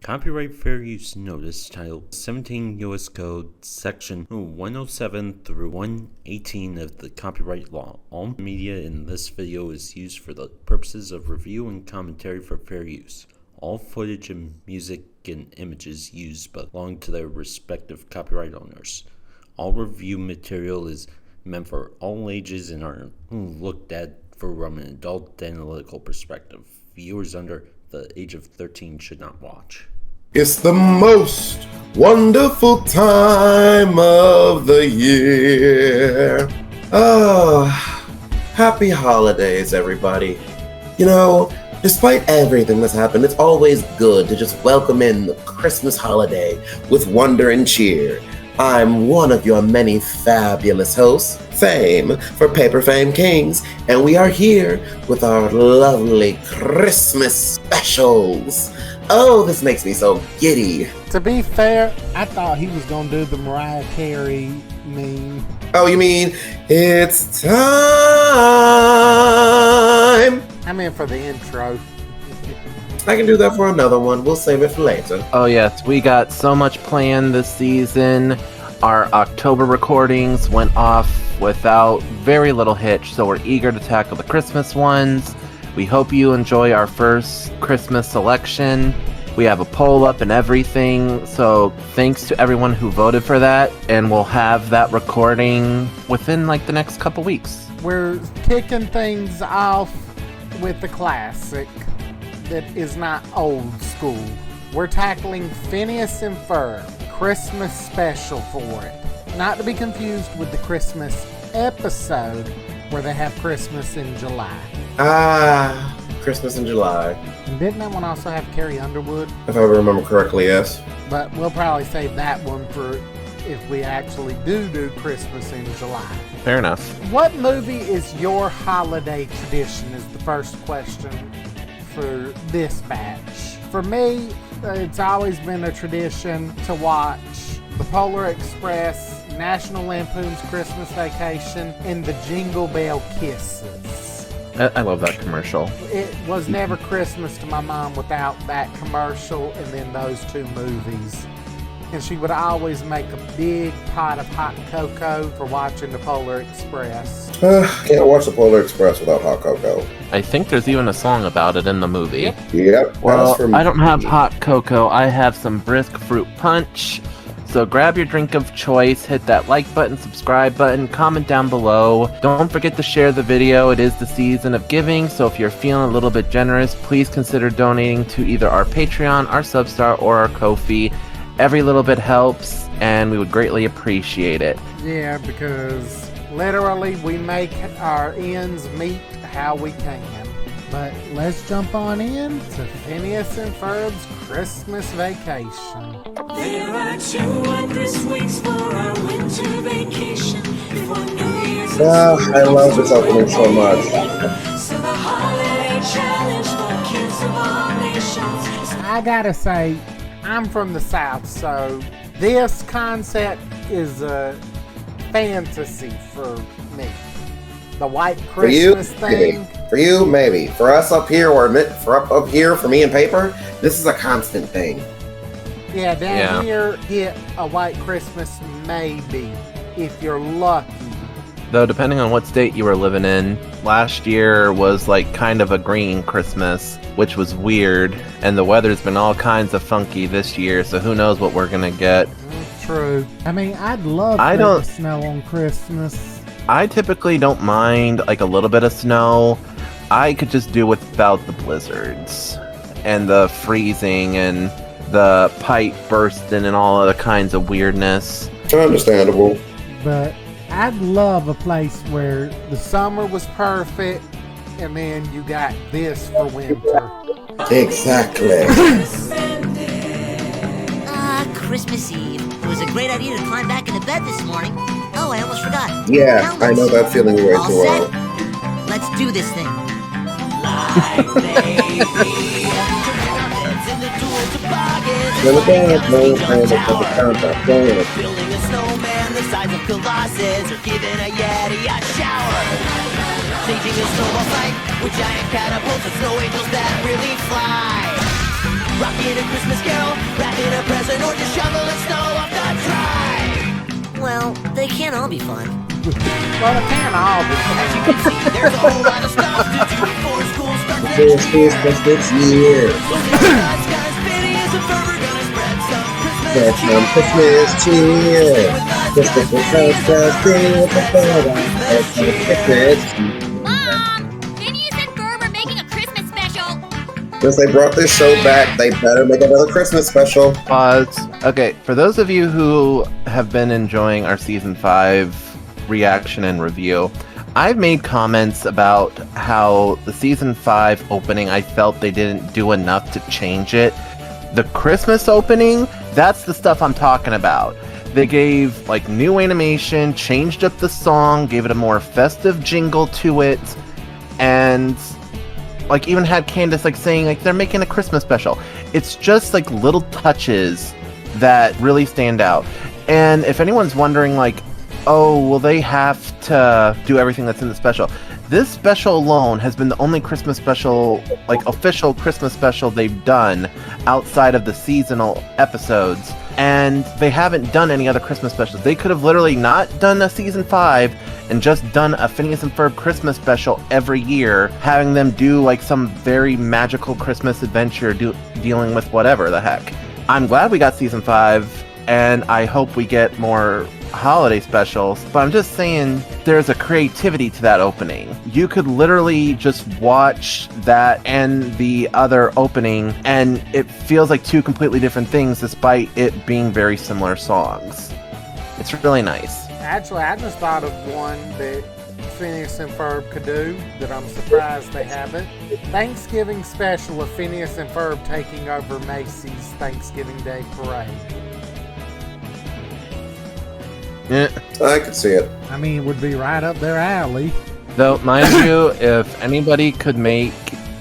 Copyright Fair Use Notice titled 17 U.S. Code Section 107 through 118 of the Copyright Law. All media in this video is used for the purposes of review and commentary for fair use. All footage and music and images used belong to their respective copyright owners. All review material is meant for all ages and are looked at from an adult analytical perspective. Viewers under the age of 13 should not watch. It's the most wonderful time of the year. Oh, happy holidays, everybody. You know, despite everything that's happened, it's always good to just welcome in the Christmas holiday with wonder and cheer. I'm one of your many fabulous hosts, Fame, for Paper Fame Kings, and we are here with our lovely Christmas specials. Oh, this makes me so giddy. To be fair, I thought he was going to do the Mariah Carey meme. Oh, you mean, it's time? I meant for the intro. I can do that for another one. We'll save it for later. Oh yes, we got so much planned this season. Our October recordings went off without very little hitch, so we're eager to tackle the Christmas ones. We hope you enjoy our first Christmas selection. We have a poll up and everything, so thanks to everyone who voted for that, and we'll have that recording within the next couple weeks. We're kicking things off with the classic that is not old school. We're tackling Phineas and Ferb, Christmas special for it. Not to be confused with the Christmas episode where they have Christmas in July. Christmas in July. And didn't that one also have Carrie Underwood? If I remember correctly, yes. But we'll probably save that one for if we actually do Christmas in July. Fair enough. What movie is your holiday tradition is the first question for this batch. For me, it's always been a tradition to watch The Polar Express, National Lampoon's Christmas Vacation, and the Jingle Bell Kisses. I love that commercial. It was never Christmas to my mom without that commercial and then those two movies. And she would always make a big pot of hot cocoa for watching The Polar Express. Can't watch The Polar Express without hot cocoa. I think there's even a song about it in the movie. Yep. Well, I don't have hot cocoa. I have some brisk fruit punch. So grab your drink of choice, hit that like button, subscribe button, comment down below. Don't forget to share the video. It is the season of giving, so if you're feeling a little bit generous, please consider donating to either our Patreon, our Substar, or our Ko-fi. Every little bit helps, and we would greatly appreciate it. Yeah, because literally we make our ends meet how we can. But let's jump on in to Phineas and Ferb's Christmas Vacation. There are 200 weeks for our winter vacation before New Year's. I love this opening so much. So the holiday challenge for kids of all nations. I gotta say, I'm from the South, so this concept is a fantasy for me. The white Christmas thing. For you, maybe. For us up here, up here, for me and Paper, this is a constant thing. Yeah, down here, get a white Christmas maybe, if you're lucky. Though, depending on what state you were living in, last year was kind of a green Christmas, which was weird, and the weather's been all kinds of funky this year, so who knows what we're gonna get. True. I mean, I'd love the snow on Christmas. I typically don't mind a little bit of snow. I could just do without the blizzards and the freezing and the pipe bursting and all other kinds of weirdness. Understandable. But I'd love a place where the summer was perfect and then you got this for winter. Exactly. Christmas Eve. It was a great idea to climb back into bed this morning. Oh, I almost forgot. Yeah, I know that feeling way too well. Let's do this thing. Building a snowman the size of Colossus, or giving a Yeti a shower. Staging a snowball fight with giant catapults and snow angels that really fly. Rocking a Christmas carol all be fun. Well, it can't all be. As you can see, there's a whole lot of stuff to do before school starts next This year. Christmas this year. So guys, Phineas and Ferb are gonna spread some That's some Christmas Christmas cheer. Christmas with Christmas cheer. That's some Christmas cheer. Mom! Phineas and Ferb are making a Christmas special! Since they brought this show back, they better make another Christmas special. Pause. Okay, for those of you who have been enjoying our season 5 reaction and review, I've made comments about how the season 5 opening, I felt they didn't do enough to change it. The Christmas opening, that's the stuff I'm talking about. They gave like new animation, changed up the song, gave it a more festive jingle to it, and like even had Candace like saying like they're making a Christmas special. It's just like little touches that really stand out. And if anyone's wondering like, oh, will they have to do everything that's in the special? This special alone has been the only Christmas special, like official Christmas special they've done outside of the seasonal episodes. And they haven't done any other Christmas specials. They could have literally not done a season 5 and just done a Phineas and Ferb Christmas special every year, having them do like some very magical Christmas adventure dealing with whatever the heck. I'm glad we got season 5, and I hope we get more holiday specials, but I'm just saying there's a creativity to that opening. You could literally just watch that and the other opening, and it feels like two completely different things despite it being very similar songs. It's really nice. Actually, I just thought of one that Phineas and Ferb could do that I'm surprised they haven't. Thanksgiving special of Phineas and Ferb taking over Macy's Thanksgiving Day Parade. Yeah. I could see it. I mean, it would be right up their alley. Though, mind you, if anybody could make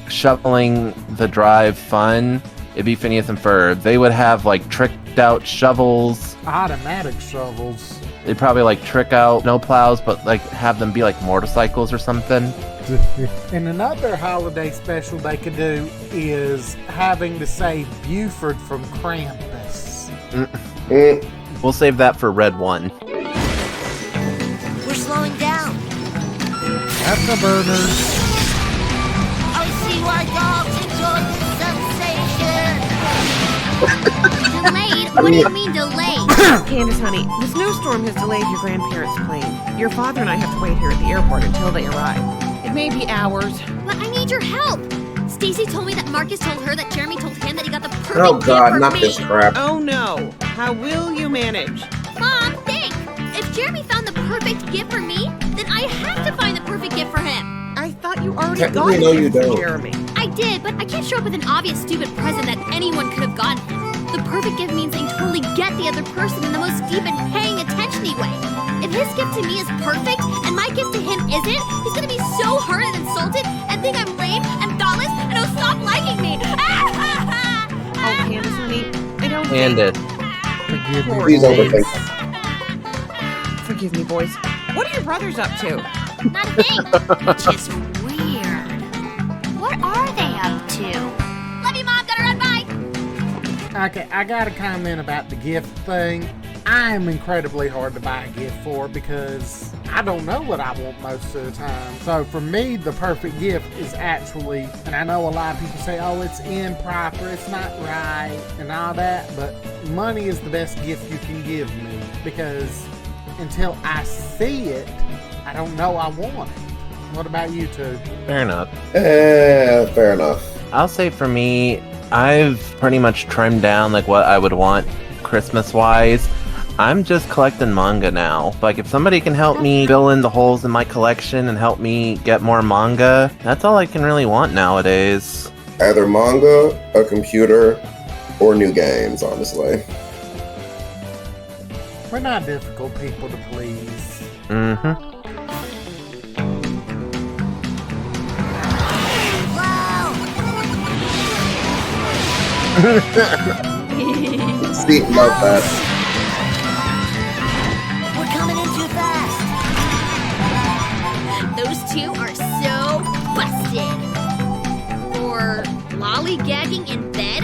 shoveling the drive fun, it'd be Phineas and Ferb. They would have like tricked out shovels. Automatic shovels. They'd probably like trick out snow plows, but like have them be like motorcycles or something. And another holiday special they could do is having to save Buford from Krampus. We'll save that for Red 1. We're slowing down. Afterburners. I see why dogs enjoy the sensation. Delayed? What do you mean delayed? Candace, honey, the snowstorm has delayed your grandparents' plane. Your father and I have to wait here at the airport until they arrive. It may be hours. But I need your help! Stacy told me that Marcus told her that Jeremy told him that he got the perfect Oh gift god, for not me. this crap. Oh no! How will you manage? Mom, think! If Jeremy found the perfect gift for me, then I have to find the perfect gift for him. I thought you already got Technically, no, it you for don't. Jeremy. I did, but I can't show up with an obvious stupid present that anyone could have gotten him. The perfect gift means that you totally get the other person in the most deep and paying attention-y way. If his gift to me is perfect and my gift to him isn't, he's gonna be so hurt and insulted and think I'm lame and thoughtless and he'll stop liking me. Oh, Candace, honey, I don't Candace. Forgive me. Please overthink. Forgive me, boys. What are your brothers up to? Not a thing. Which is weird. What are they up to? Love you, Mom. Gotta run, bye. Okay, I got a comment about the gift thing. I am incredibly hard to buy a gift for because I don't know what I want most of the time. So for me, the perfect gift is actually, and I know a lot of people say, oh, it's improper, it's not right, and all that, but money is the best gift you can give me because until I see it, I don't know I want it. What about you two? Fair enough. Fair enough. I'll say for me, I've pretty much trimmed down like what I would want Christmas-wise. I'm just collecting manga now. Like, if somebody can help me fill in the holes in my collection and help me get more manga, that's all I can really want nowadays. Either manga, a computer, or new games, honestly. We're not difficult people to please. Mm-hmm. See, love that. We're coming in too fast. Those two are so busted. For lollygagging in bed?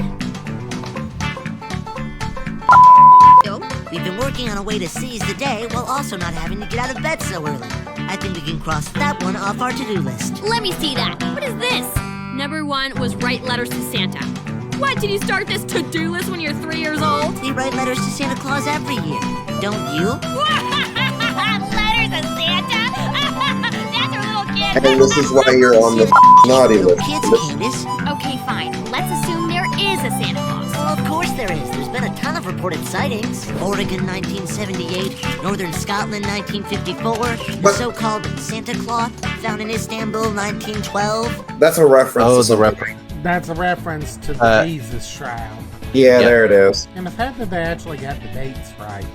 We've been working on a way to seize the day while also not having to get out of bed so early. I think we can cross that one off our to-do list. Let me see that. What is this? Number 1 was write letters to Santa. What, did you start this to-do list when you're 3 years old? We write letters to Santa Claus every year. Don't you? Letters to Santa? That's our little kid. And this is why you're on the naughty Little list. kids, Candace. Okay, fine. Let's assume there is a Santa Claus. Well, of course there is. There's been a ton of reported sightings. Oregon, 1978. Northern Scotland, 1954. The But- so-called Santa Claus found in Istanbul, 1912. That's a reference. Oh, to the something. reference. That's a reference to the Jesus Shroud. Yeah, Yep. there it is. And the fact that they actually got the dates right.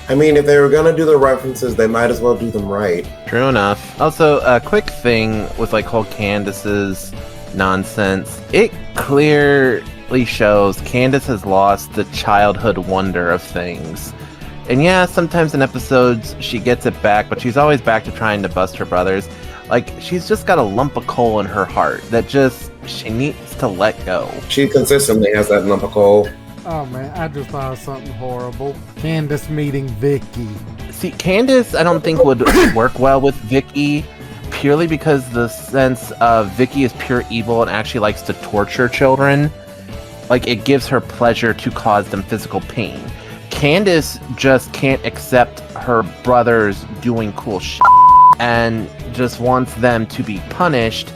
I mean, if they were gonna do the references, they might as well do them right. True enough. Also, a quick thing with like whole Candace's nonsense. It clearly shows Candace has lost the childhood wonder of things. And yeah, sometimes in episodes she gets it back, but she's always back to trying to bust her brothers. Like, she's just got a lump of coal in her heart that just she needs to let go. She consistently has that lump of coal. Oh man, I just thought of something horrible. Candace meeting Vicky. See, Candace, I don't think would work well with Vicky, purely because the sense of Vicky is pure evil and actually likes to torture children. Like, it gives her pleasure to cause them physical pain. Candace just can't accept her brothers doing cool shit and just wants them to be punished,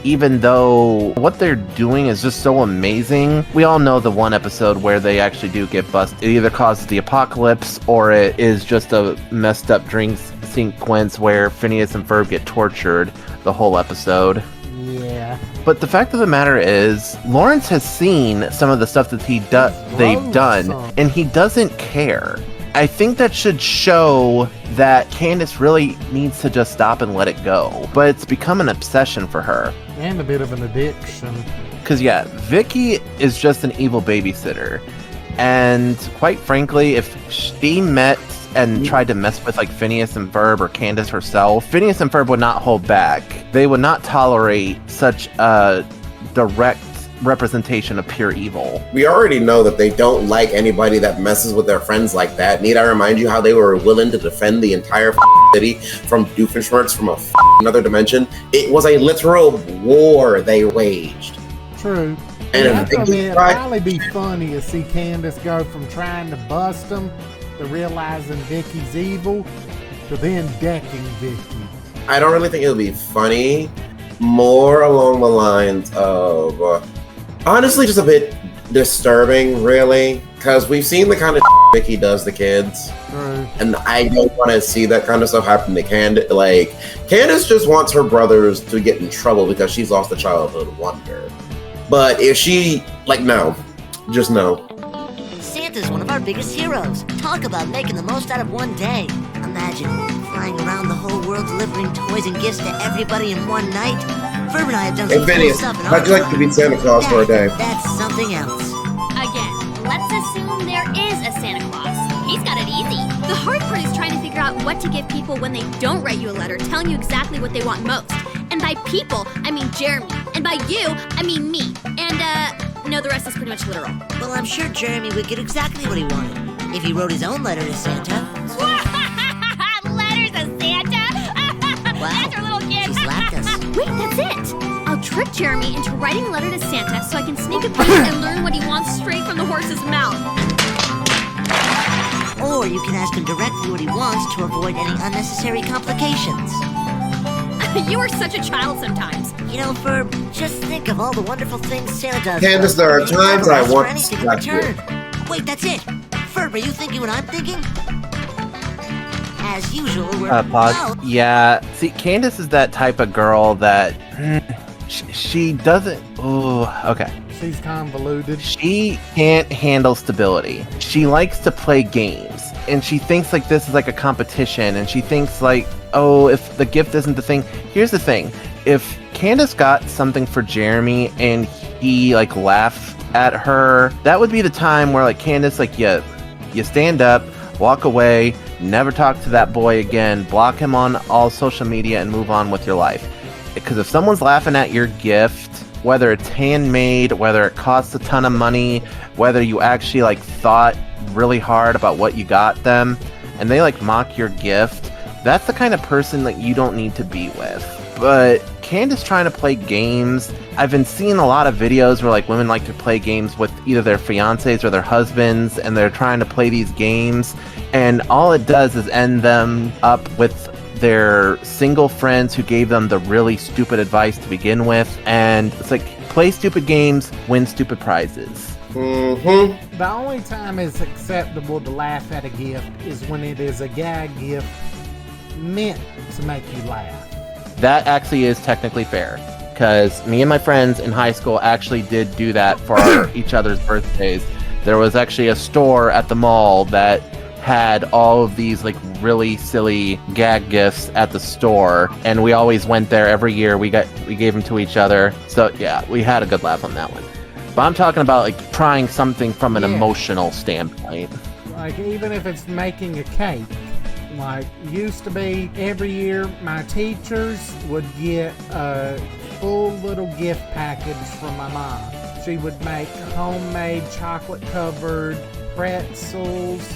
even though what they're doing is just so amazing. We all know the one episode where they actually do get busted. It either causes the apocalypse or it is just a messed up dream sequence where Phineas and Ferb get tortured the whole episode. Yeah. But the fact of the matter is, Lawrence has seen some of the stuff that they've done, Loathsome. and he doesn't care. I think that should show that Candace really needs to just stop and let it go. But it's become an obsession for her. And a bit of an addiction. Because, yeah, Vicky is just an evil babysitter. And quite frankly, if she met and tried to mess with like Phineas and Ferb or Candace herself, Phineas and Ferb would not hold back. They would not tolerate such a direct representation of pure evil. We already know that they don't like anybody that messes with their friends like that. Need I remind you how they were willing to defend the entire city from Doofenshmirtz from another dimension? It was a literal war they waged. True. And Yeah, if they I keep mean, it'd trying- probably be funny to see Candace go from trying to bust them to realizing Vicky's evil to then decking Vicky. I don't really think it'll be funny. More along the lines of, honestly, just a bit disturbing, really, because we've seen the kind of Vicky does to kids, True. and I don't want to see that kind of stuff happen to Candace. Like, Candace just wants her brothers to get in trouble because she's lost the childhood wonder. But if she, like, no, just no. Santa's one of our biggest heroes. Talk about making the most out of one day. Imagine flying around the whole world delivering toys and gifts to everybody in one night. Ferb and I have done Hey, some cool Phineas, stuff in how'd you like to be Santa Claus for a day? That's something else. Again, let's assume there is a Santa Claus. He's got it easy. The hard part is trying to figure out what to give people when they don't write you a letter telling you exactly what they want most. And by people, I mean Jeremy. And by you, I mean me. And, no, the rest is pretty much literal. Well, I'm sure Jeremy would get exactly what he wanted if he wrote his own letter to Santa. Letters to Santa? Wow, That's our little kid. she slapped us. Wait, that's it. I'll trick Jeremy into writing a letter to Santa so I can sneak a peek and learn what he wants straight from the horse's mouth. Or you can ask him directly what he wants to avoid any unnecessary complications. You are such a child sometimes. You know, Ferb, just think of all the wonderful things Santa does. Candace, there are times I want to anything in slap you. return. Wait, that's it. Ferb, are you thinking what I'm thinking? As usual, we're Pause. out. Yeah, see, Candace is that type of girl that she doesn't. Oh, okay. She's convoluted. She can't handle stability. She likes to play games, and she thinks like this is like a competition, and she thinks like, oh, if the gift isn't the thing. Here's the thing: if Candace got something for Jeremy and he like laughed at her, that would be the time where like Candace, like, you stand up, walk away, never talk to that boy again, block him on all social media, and move on with your life. Because if someone's laughing at your gift, whether it's handmade, whether it costs a ton of money, whether you actually like thought really hard about what you got them, and they like mock your gift, that's the kind of person that you don't need to be with. But Candace trying to play games, I've been seeing a lot of videos where like women like to play games with either their fiancés or their husbands, and they're trying to play these games, and all it does is end them up with their single friends who gave them the really stupid advice to begin with. And it's like, play stupid games, win stupid prizes. Mm-hmm. The only time it's acceptable to laugh at a gift is when it is a gag gift meant to make you laugh. That actually is technically fair, because me and my friends in high school actually did do that for each other's birthdays. There was actually a store at the mall that had all of these like really silly gag gifts at the store, and we always went there every year. We gave them to each other. So yeah, we had a good laugh on that one. But I'm talking about like trying something from an emotional standpoint. Like even if it's making a cake. Like, used to be every year my teachers would get a full little gift package from my mom. She would make homemade chocolate-covered pretzels,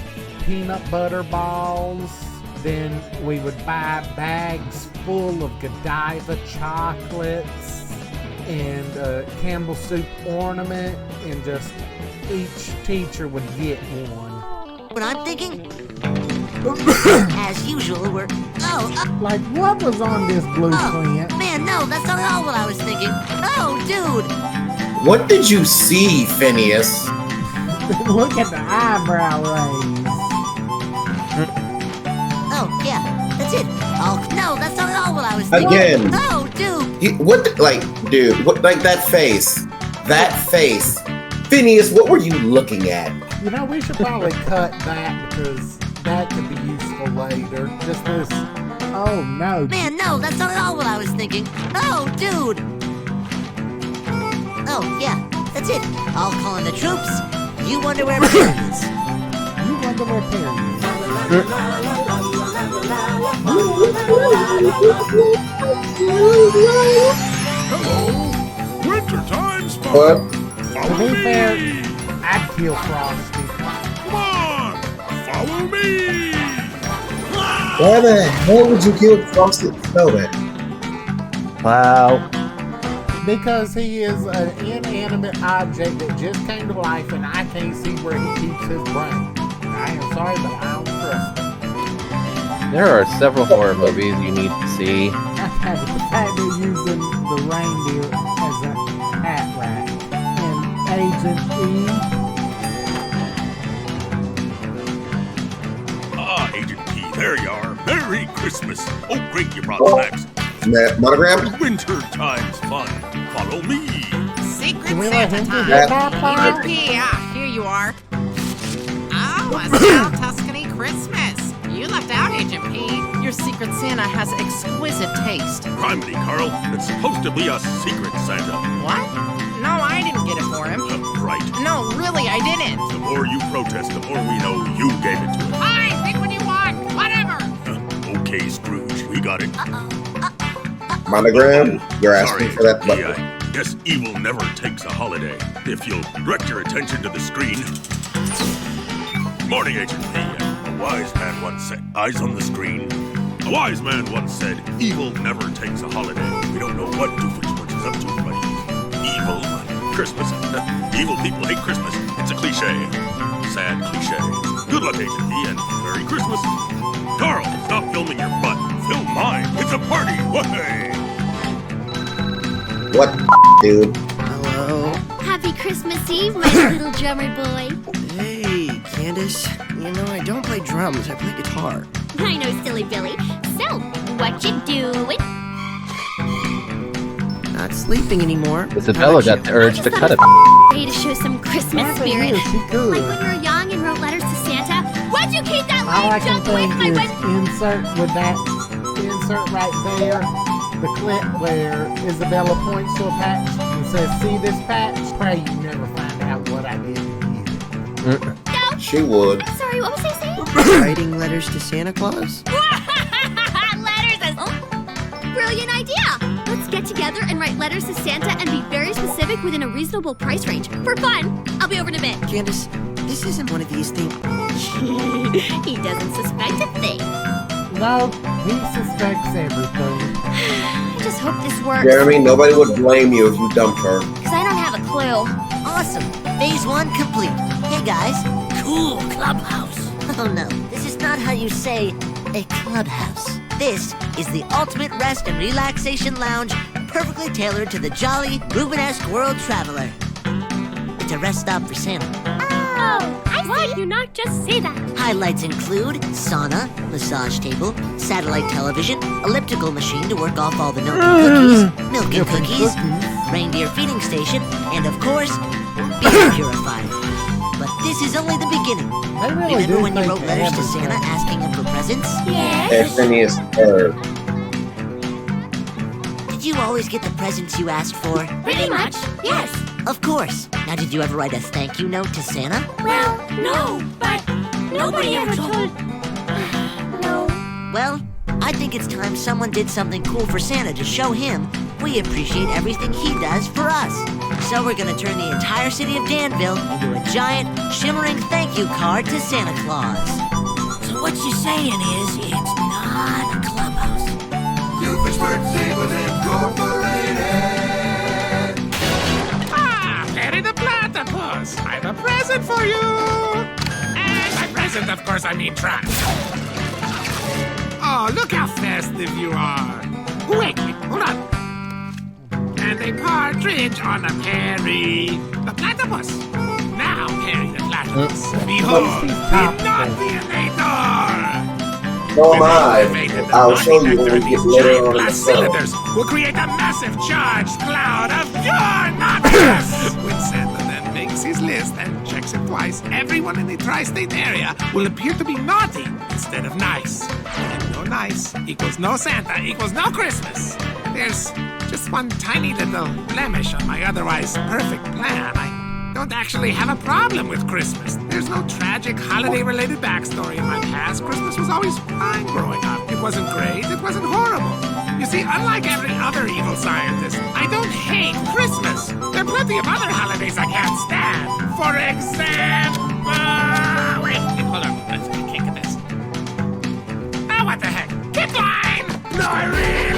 peanut butter balls. Then we would buy bags full of Godiva chocolates and a Campbell soup ornament, and just each teacher would get one. What I'm thinking? As usual, we're... Like, what was on this blueprint? Man, no, that's not at all what I was thinking. Oh, dude! What did you see, Phineas? Look at the eyebrow raise. Oh, yeah, that's it. Oh, no, that's not at all what I was thinking. Again. Oh, dude! Like that face. That face. Phineas, what were you looking at? You know, we should probably cut that because that could be useful later. Just this. Oh, no. Man, no, that's not at all what I was thinking. Oh, dude! Oh, yeah, that's it. I'll call in the troops. You wonder where periods. You wonder where periods. Hello! Winter time's fun! What? To be fair, I'd kill Frosty. Come on! Follow me! Why the hell would you kill Frosty the Snowman? Wow. Because he is an inanimate object that just came to life, and I can't see where he keeps his brain. I am sorry, but I don't trust him. There are several horror movies you need to see. The fact they're using the reindeer as a hat rack. And Agent E. Ah, Agent P, there you are. Merry Christmas. Oh, great, you brought snacks. Monogram? Winter time's fun. Follow me. Secret Can we let him Santa do time. that part? Yippee! Ah, here you are. Oh, a South Tuscany Christmas. You left out, Agent P. Your Secret Santa has exquisite taste. Criminy, Carl. It's supposed to be a secret Santa. What? No, I didn't get it for him. Right. No, really, I didn't. The more you protest, the more we know you gave it to him. Fine, pick what you want. Whatever. Okay, Scrooge, we got it. Monogram? You're asking Sorry, for that Agent P, button. I guess evil never takes a holiday. If you'll direct your attention to the screen. Morning, Agent P. A wise man once said, eyes on the screen. A wise man once said, evil never takes a holiday. We don't know what Doofenshmirtz is up to, but he's evil. Christmas. Evil people hate Christmas. It's a cliche. Sad cliche. Good luck, Agent P, and Merry Christmas. Carl, stop filming your butt. Film mine. It's a party. Way! What, dude? Hello. Happy Christmas Eve, my little drummer boy. Hey, Candace. You know, I don't play drums, I play guitar. I know, silly Billy. So, what you doing? Not sleeping anymore. Isabella got the urge to cut it. Ready to show some Christmas spirit. She could. Like when we were young and wrote letters to Santa. Why'd you keep that All I lame can junk away think from my is wedding? insert right there, the clip where Isabella points to a patch and says, "See this patch? Pray you never find out what I did to you." No. She would. Sorry, what was I saying? Writing letters to Santa Claus? Letters is brilliant idea. Let's get together and write letters to Santa and be very specific within a reasonable price range. For fun. I'll be over in a bit. Candace, this isn't one of these things. He doesn't suspect a thing. No, he suspects everything. I just hope this works. Jeremy, nobody would blame you if you dumped her. Because I don't have a clue. Awesome. Phase 1 complete. Hey guys. Cool clubhouse. Oh no, this is not how you say a clubhouse. This is the ultimate rest and relaxation lounge, perfectly tailored to the jolly, Rubenesque world traveler. It's a rest stop for Santa. Oh, why did you not just say that? Highlights include sauna, massage table, satellite television, elliptical machine to work off all the milk and cookies, milk and cookies, reindeer feeding station, and of course, beer purifier. But this is only the beginning. I really Remember do when you think wrote letters to everything- Santa asking him for presents? Hey, Phineas and Ferb. Did you always get the presents you asked for? Pretty much, yes. Of course. Now, did you ever write a thank you note to Santa? Well, no, but nobody ever told... No. Well, I think it's time someone did something cool for Santa to show him we appreciate everything he does for us. So we're gonna turn the entire city of Danville into a giant, shimmering thank you card to Santa Claus. So what you're saying is it's not a clubhouse. Ah, Perry the Platypus! I have a present for you! And by present, of course, I mean trash. Oh, look how festive you are! Wait, hold on. And a partridge on a Perry the Platypus. Now, Perry the Platypus, behold, the Naughtyinator! Oh my! I'll show you when we get later on in the Glass show. cylinders will create a massive charged cloud of pure naughtiness. When Santa then makes his list and checks it twice, everyone in the tri-state area will appear to be naughty instead of nice. And no nice equals no Santa equals no Christmas. There's just one tiny little blemish on my otherwise perfect plan. I don't actually have a problem with Christmas. There's no tragic holiday-related backstory in my past. Christmas was always fine growing up. It wasn't great, it wasn't horrible. You see, unlike every other evil scientist, I don't hate Christmas. There are plenty of other holidays I can't stand. For example... Wait, hold on. I can't get this. Oh, what the heck? Keep line! No, I really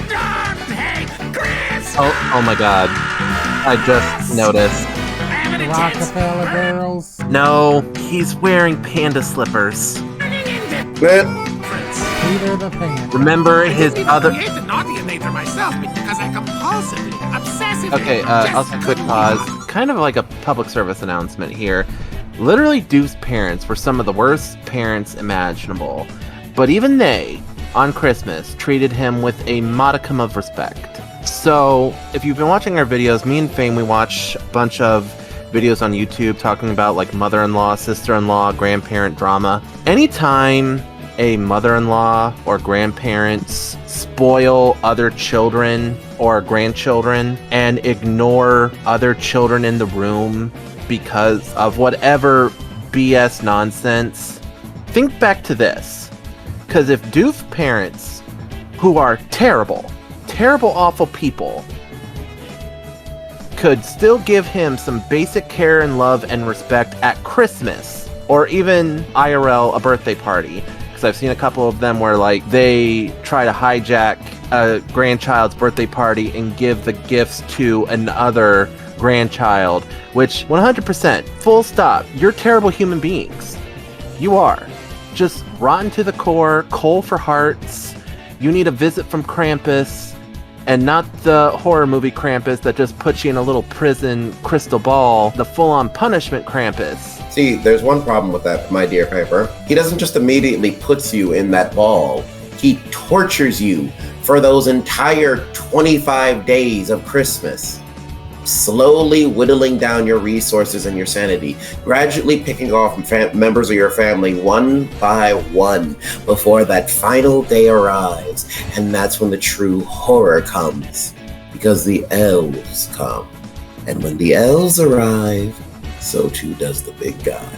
don't hate Christmas! Oh my god. I just noticed. The Rockefeller girls. No, he's wearing panda slippers. Peter the Pan. Remember his other... I create the Naughtyinator myself because I compulsively, obsessively... Okay, also quick pause. Kind of like a public service announcement here. Literally, Doof's parents were some of the worst parents imaginable. But even they, on Christmas, treated him with a modicum of respect. So, if you've been watching our videos, me and Fame, we watch a bunch of videos on YouTube talking about like mother-in-law, sister-in-law, grandparent drama. Anytime a mother-in-law or grandparents spoil other children or grandchildren and ignore other children in the room because of whatever BS nonsense, think back to this. Because if Doof parents, who are terrible, awful people, could still give him some basic care and love and respect at Christmas, or even IRL, a birthday party, because I've seen a couple of them where like they try to hijack a grandchild's birthday party and give the gifts to another grandchild, which 100%, full stop, you're terrible human beings. You are. Just rotten to the core, coal for hearts, you need a visit from Krampus, and not the horror movie Krampus that just puts you in a little prison crystal ball, the full-on punishment Krampus. See, there's one problem with that, my dear Piper. He doesn't just immediately puts you in that ball. He tortures you for those entire 25 days of Christmas. Slowly whittling down your resources and your sanity, gradually picking off members of your family one by one before that final day arrives. And that's when the true horror comes, because the elves come. And when the elves arrive, so too does the big guy.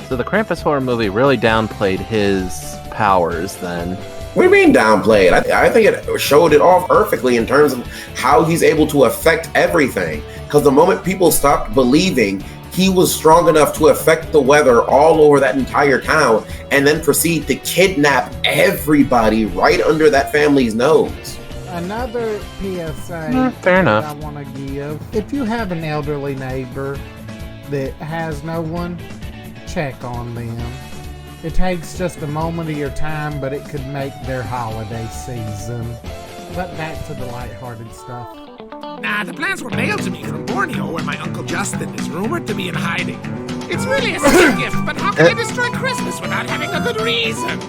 So the Krampus horror movie really downplayed his powers then. What do you mean downplayed? I think it showed it off perfectly in terms of how he's able to affect everything. Because the moment people stopped believing he was strong enough to affect the weather all over that entire town and then proceed to kidnap everybody right under that family's nose. Another PSA fair enough. I want to give. If you have an elderly neighbor that has no one, check on them. It takes just a moment of your time, but it could make their holiday season. But back to the lighthearted stuff. Nah, the plans were mailed to me from Borneo, where my Uncle Justin is rumored to be in hiding. It's really a sweet gift, but how can I destroy Christmas without having a good reason?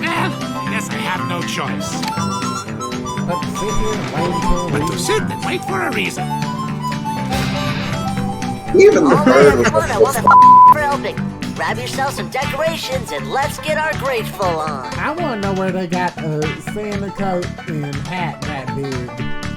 Well, I guess I have no choice. But to sit here and wait until But to sit and wait for a reason. Even the All right, bird everyone, I want to for helping. Grab yourself some decorations and let's get our grateful on. I want to know where they got a Santa coat and hat that big.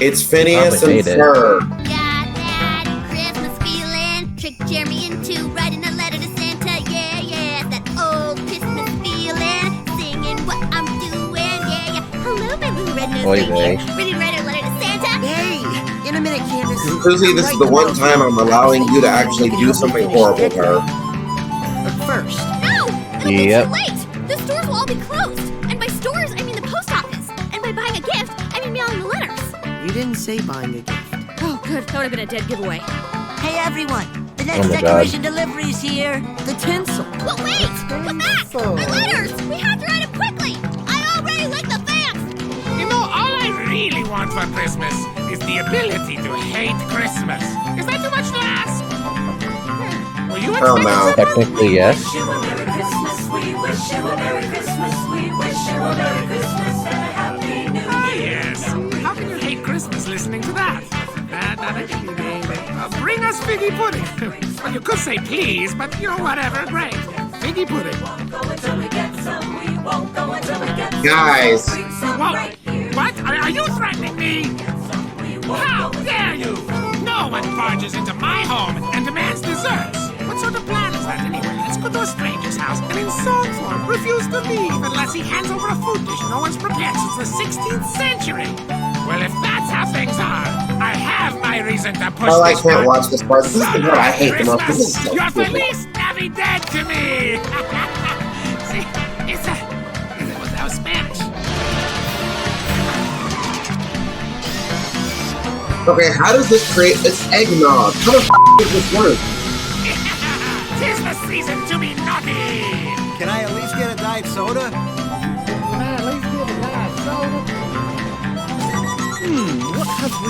It's Phineas Probably and dated. Ferb. Got that Christmas feeling. Trick Jeremy into writing a letter to Santa. Yeah, yeah. That old Christmas feeling. Singing what I'm doing. Yeah, yeah. Hello, my little red-nosed Oy reindeer. vey. Ready to write a letter to Santa? Hey, in a minute, Candace. Susie, this is the one time I'm allowing you to actually do something horrible to her. But first, No! It'll be Yep. too late. The stores will all be closed. And by stores, I mean the post office. And by buying a gift, I mean mailing the letters. you didn't say buying a gift. Oh, good. That would have been a dead giveaway. Hey, everyone. The next my God. decoration delivery's here. The tinsel. But wait! What's that? My letters! We have to write them quickly! I already like the fans! You know, all I really want for Christmas is the ability to hate Christmas. Is that too much to ask? Were you Oh, expecting no. something? Technically, yes. Ah, yes. How can you hate Christmas listening to that? Bring us figgy pudding. Well, you could say please, but you know, whatever. Great. Figgy pudding. Guys, What? Are you threatening me? How dare you? No one barges into my home and demands desserts. What sort of plan is that anyway? Let's go to a stranger's house and in song form refuse to leave unless he hands over a food dish no one's prepared since the 16th century. Well, if that's how things are, I have my reason to push I this can't button. watch this part. This is what I hate the most. This is so You're stupid. Feliz Navidad to me! See, that was Spanish. Okay, how does this create this eggnog? How the does this work? 'Tis the season to be naughty! Can I at least get a diet soda? Can I at least get a nice soda? What have we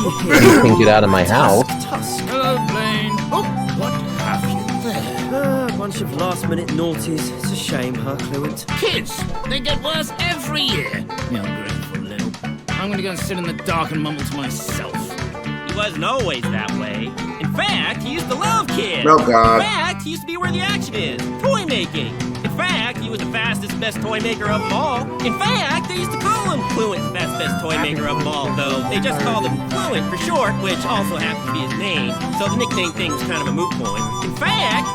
You can get out of my house. Tusk. Hello, Blaine. Oh, what have you there? A bunch of last-minute naughties. It's a shame, huh, Cluent? Kids, they get worse every year. You ungrateful little. I'm gonna go and sit in the dark and mumble to myself. He wasn't always that way. In fact, he used to love kids. Oh, God. In fact, he used to be where the action is. Toy making. In fact, he was the fastest, best toy maker of them all. In fact, they used to call him Fluent, the fastest, best toy maker of them all, though they just called him Fluent for short, which also happens to be his name. So the nickname thing was kind of a moot point. In fact,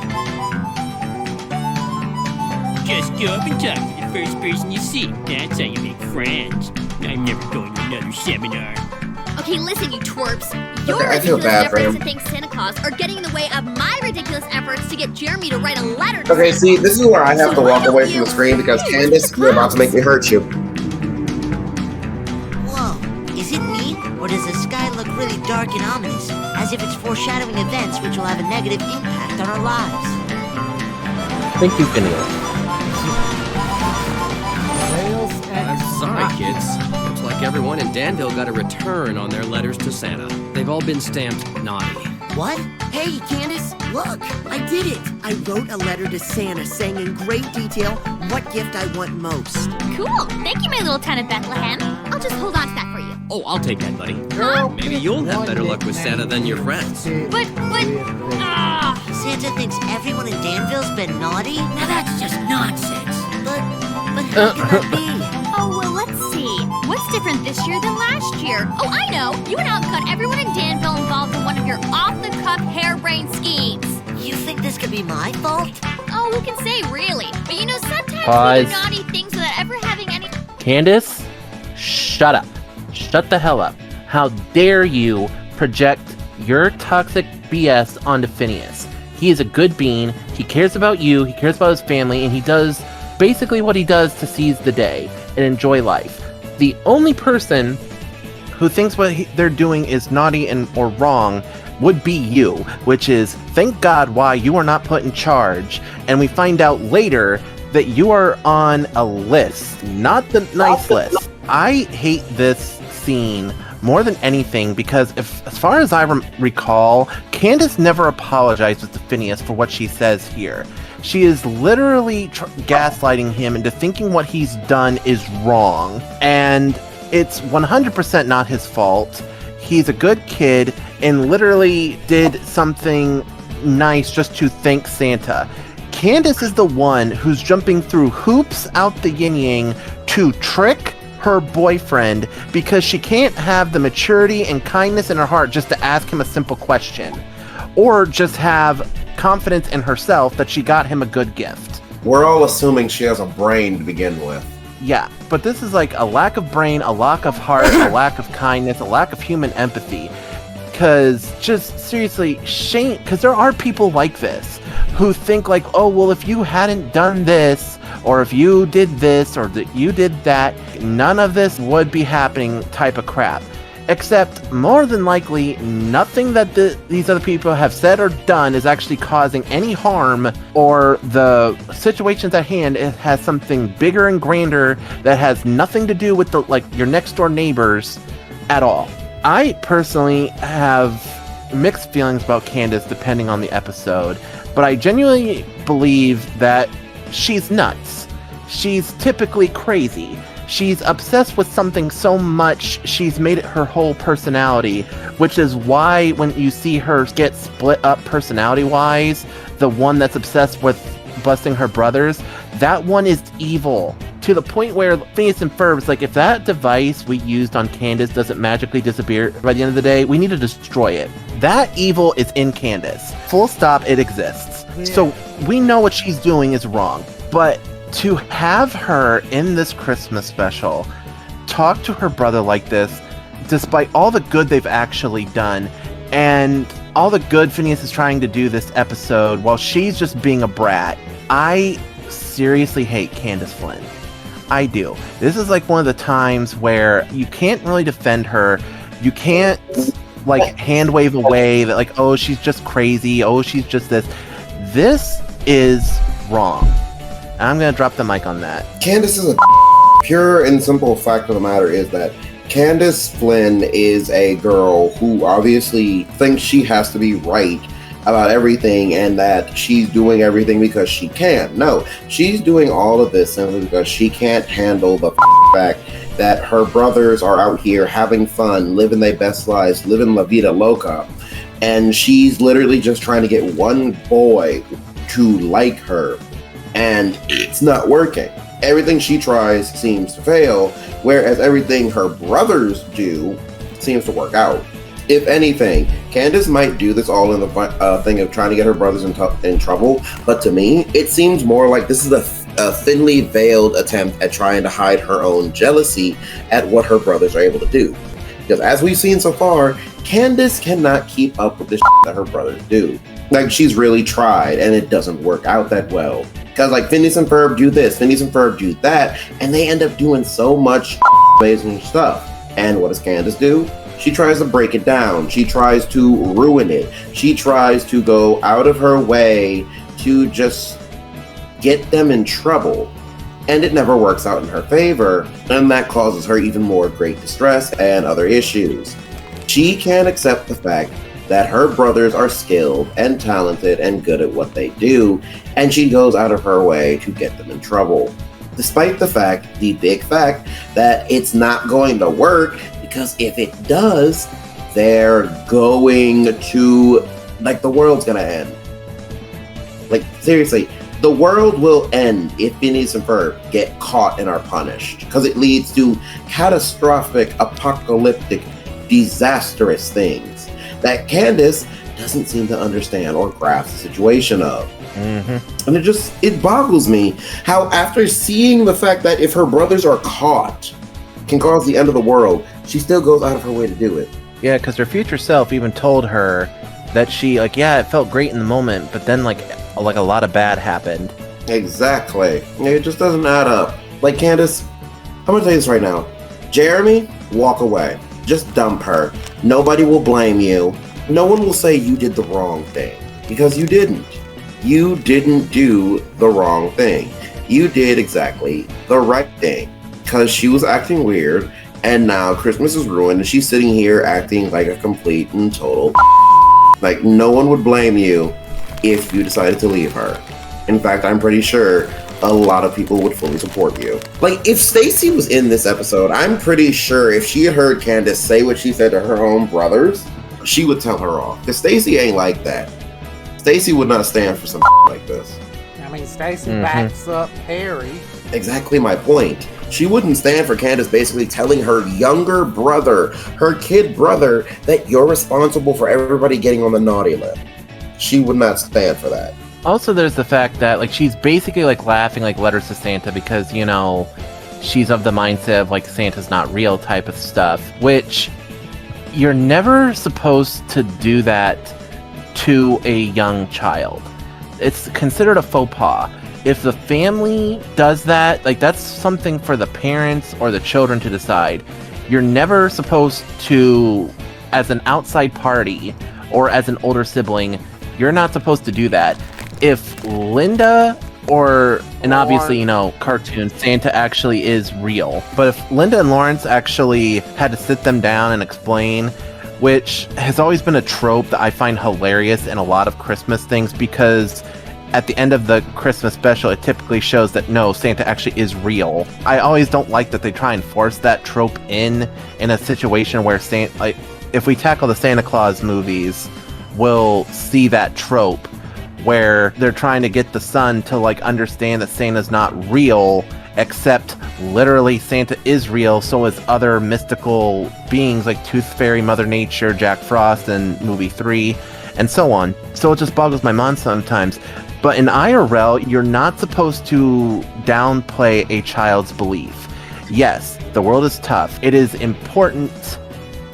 just go up and talk to the first person you see. That's how you make friends. I'm never going to another seminar. Okay, listen, you twerps. Your Okay, I feel ridiculous bad for efforts him. to thank Santa Claus are getting in the way of my ridiculous efforts to get Jeremy to write a letter to Okay, Santa. see, this is where I have So to why walk don't away from you- the screen because Hey, Candace, what's you're about to make me hurt you. Whoa, is it me? Or does the sky look really dark and ominous? As if it's foreshadowing events which will have a negative impact on our lives. Thank you, Phineas. I'm sorry, kids. Looks like everyone in Danville got a return on their letters to Santa. They've all been stamped naughty. What? Hey, Candace, look! I did it! I wrote a letter to Santa saying in great detail what gift I want most. Cool. Thank you, my little town of Bethlehem. I'll just hold on to that for you. Oh, I'll take that, buddy. Girl, Maybe you'll have better luck with Santa than your friends. Santa thinks everyone in Danville's been naughty? Now that's just nonsense. But how can that be? Oh, well, let's see. What's different this year than last year? Oh, I know. You and outcut everyone in Danville involved in one of your off-the-cuff harebrained schemes. You think this could be my fault? Oh, who can say, really? But you know, sometimes we Pause. do naughty things without ever having Candace, shut up. Shut the hell up. How dare you project your toxic BS onto Phineas? He is a good being. He cares about you. He cares about his family, and he does basically what he does to seize the day and enjoy life. The only person who thinks what they're doing is naughty or wrong would be you, which is, thank God why you are not put in charge. And we find out later that you are on a list, not the nice list. I hate this scene more than anything because, as far as I recall, Candace never apologizes to Phineas for what she says here. She is literally gaslighting him into thinking what he's done is wrong, and it's 100% not his fault. He's a good kid and literally did something nice just to thank Santa. Candace is the one who's jumping through hoops out the yin-yang to trick her boyfriend because she can't have the maturity and kindness in her heart just to ask him a simple question, or just have confidence in herself that she got him a good gift. We're all assuming she has a brain to begin with. Yeah, but this is like a lack of brain, a lack of heart, a lack of kindness, a lack of human empathy. Because just seriously, shame, because there are people like this who think like, oh, well, if you hadn't done this, or if you did this, or that you did that, none of this would be happening type of crap. Except, more than likely, nothing that these other people have said or done is actually causing any harm, or the situations at hand, it has something bigger and grander that has nothing to do with your next door neighbors at all. I personally have mixed feelings about Candace depending on the episode, but I genuinely believe that she's nuts. She's typically crazy. She's obsessed with something so much, she's made it her whole personality, which is why when you see her get split up personality-wise, the one that's obsessed with busting her brothers, that one is evil. To the point where Phineas and Ferb is like, if that device we used on Candace doesn't magically disappear by the end of the day, we need to destroy it. That evil is in Candace. Full stop, it exists. Yeah. So we know what she's doing is wrong. But to have her in this Christmas special talk to her brother like this, despite all the good they've actually done, and all the good Phineas is trying to do this episode, while she's just being a brat, I seriously hate Candace Flynn. I do. This is like one of the times where you can't really defend her. You can't hand wave away that oh, she's just crazy. Oh, she's just this. This is wrong. I'm going to drop the mic on that. Candace is a pure and simple fact of the matter is that Candace Flynn is a girl who obviously thinks she has to be right about everything and that she's doing everything because she can. No, she's doing all of this simply because she can't handle the fact that her brothers are out here having fun, living their best lives, living la vida loca, and she's literally just trying to get one boy to like her, and it's not working. Everything she tries seems to fail, whereas everything her brothers do seems to work out. If anything, Candace might do this all in the thing of trying to get her brothers in trouble, but to me, it seems more like this is a thinly veiled attempt at trying to hide her own jealousy at what her brothers are able to do. Because as we've seen so far, Candace cannot keep up with the that her brothers do. She's really tried, and it doesn't work out that well. Because Phineas and Ferb do this, Phineas and Ferb do that, and they end up doing so much amazing stuff. And what does Candace do? She tries to break it down. She tries to ruin it. She tries to go out of her way to just get them in trouble. And it never works out in her favor, and that causes her even more great distress and other issues. She can't accept the fact that her brothers are skilled and talented and good at what they do, and she goes out of her way to get them in trouble. Despite the big fact, that it's not going to work, because if it does, they're going to, the world's gonna end. Seriously, the world will end if Phineas and Ferb get caught and are punished, because it leads to catastrophic, apocalyptic, disastrous things that Candace doesn't seem to understand or grasp the situation of. Mm-hmm. And it boggles me how after seeing the fact that if her brothers are caught can cause the end of the world, she still goes out of her way to do it. Yeah, because her future self even told her that she, like, yeah, it felt great in the moment, but then, like a lot of bad happened. Exactly. It just doesn't add up. Like, Candace, I'm gonna tell you this right now. Jeremy, walk away. Just dump her. Nobody will blame you. No one will say you did the wrong thing, because you didn't. You didn't do the wrong thing. You did exactly the right thing, because she was acting weird, and now Christmas is ruined, and she's sitting here acting like a complete and total like, no one would blame you if you decided to leave her. In fact, I'm pretty sure a lot of people would fully support you. Like, if Stacy was in this episode, I'm pretty sure if she had heard Candace say what she said to her own brothers, she would tell her off. Because Stacy ain't like that. Stacy would not stand for something like this. I mean, Stacy backs up Harry. Exactly my point. She wouldn't stand for Candace basically telling her younger brother, her kid brother, that you're responsible for everybody getting on the naughty list. She would not stand for that. Also, there's the fact that, like, she's basically, like, laughing like letters to Santa because, you know, she's of the mindset of, like, Santa's not real type of stuff, which you're never supposed to do that to a young child. It's considered a faux pas. If the family does that, like, that's something for the parents or the children to decide. You're never supposed to, as an outside party or as an older sibling, you're not supposed to do that. If Linda and obviously, you know, cartoon, Santa actually is real. But if Linda and Lawrence actually had to sit them down and explain, which has always been a trope that I find hilarious in a lot of Christmas things, because at the end of the Christmas special, it typically shows that, no, Santa actually is real. I always don't like that they try and force that trope in a situation where Santa, like, if we tackle the Santa Claus movies, we'll see that trope where they're trying to get the son to, like, understand that Santa's not real, except literally Santa is real, so is other mystical beings like Tooth Fairy, Mother Nature, Jack Frost in movie 3, and so on. So it just boggles my mind sometimes. But in IRL, you're not supposed to downplay a child's belief. Yes, the world is tough. It is important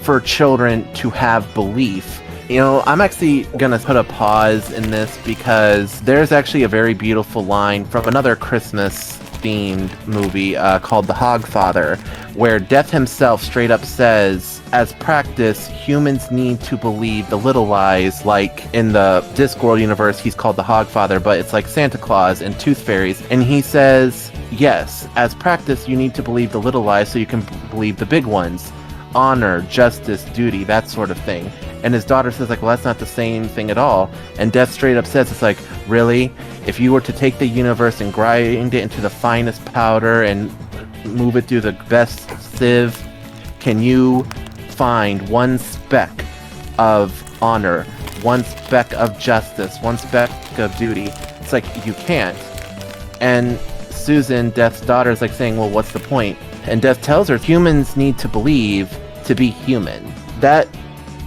for children to have belief. You know, I'm actually gonna put a pause in this because there's actually a very beautiful line from another Christmas themed movie called The Hogfather, where Death himself straight up says, as practice, humans need to believe the little lies. Like in the Discworld universe, he's called the Hogfather, but it's like Santa Claus and Tooth Fairies. And he says, yes, as practice, you need to believe the little lies so you can believe the big ones. Honor, justice, duty, that sort of thing. And his daughter says, like, well, that's not the same thing at all. And Death straight up says, it's like, really? If you were to take the universe and grind it into the finest powder and move it through the best sieve, can you find one speck of honor, one speck of justice, one speck of duty? It's like, you can't. And Susan, Death's daughter, is like saying, well, what's the point? And Death tells her, humans need to believe to be human. That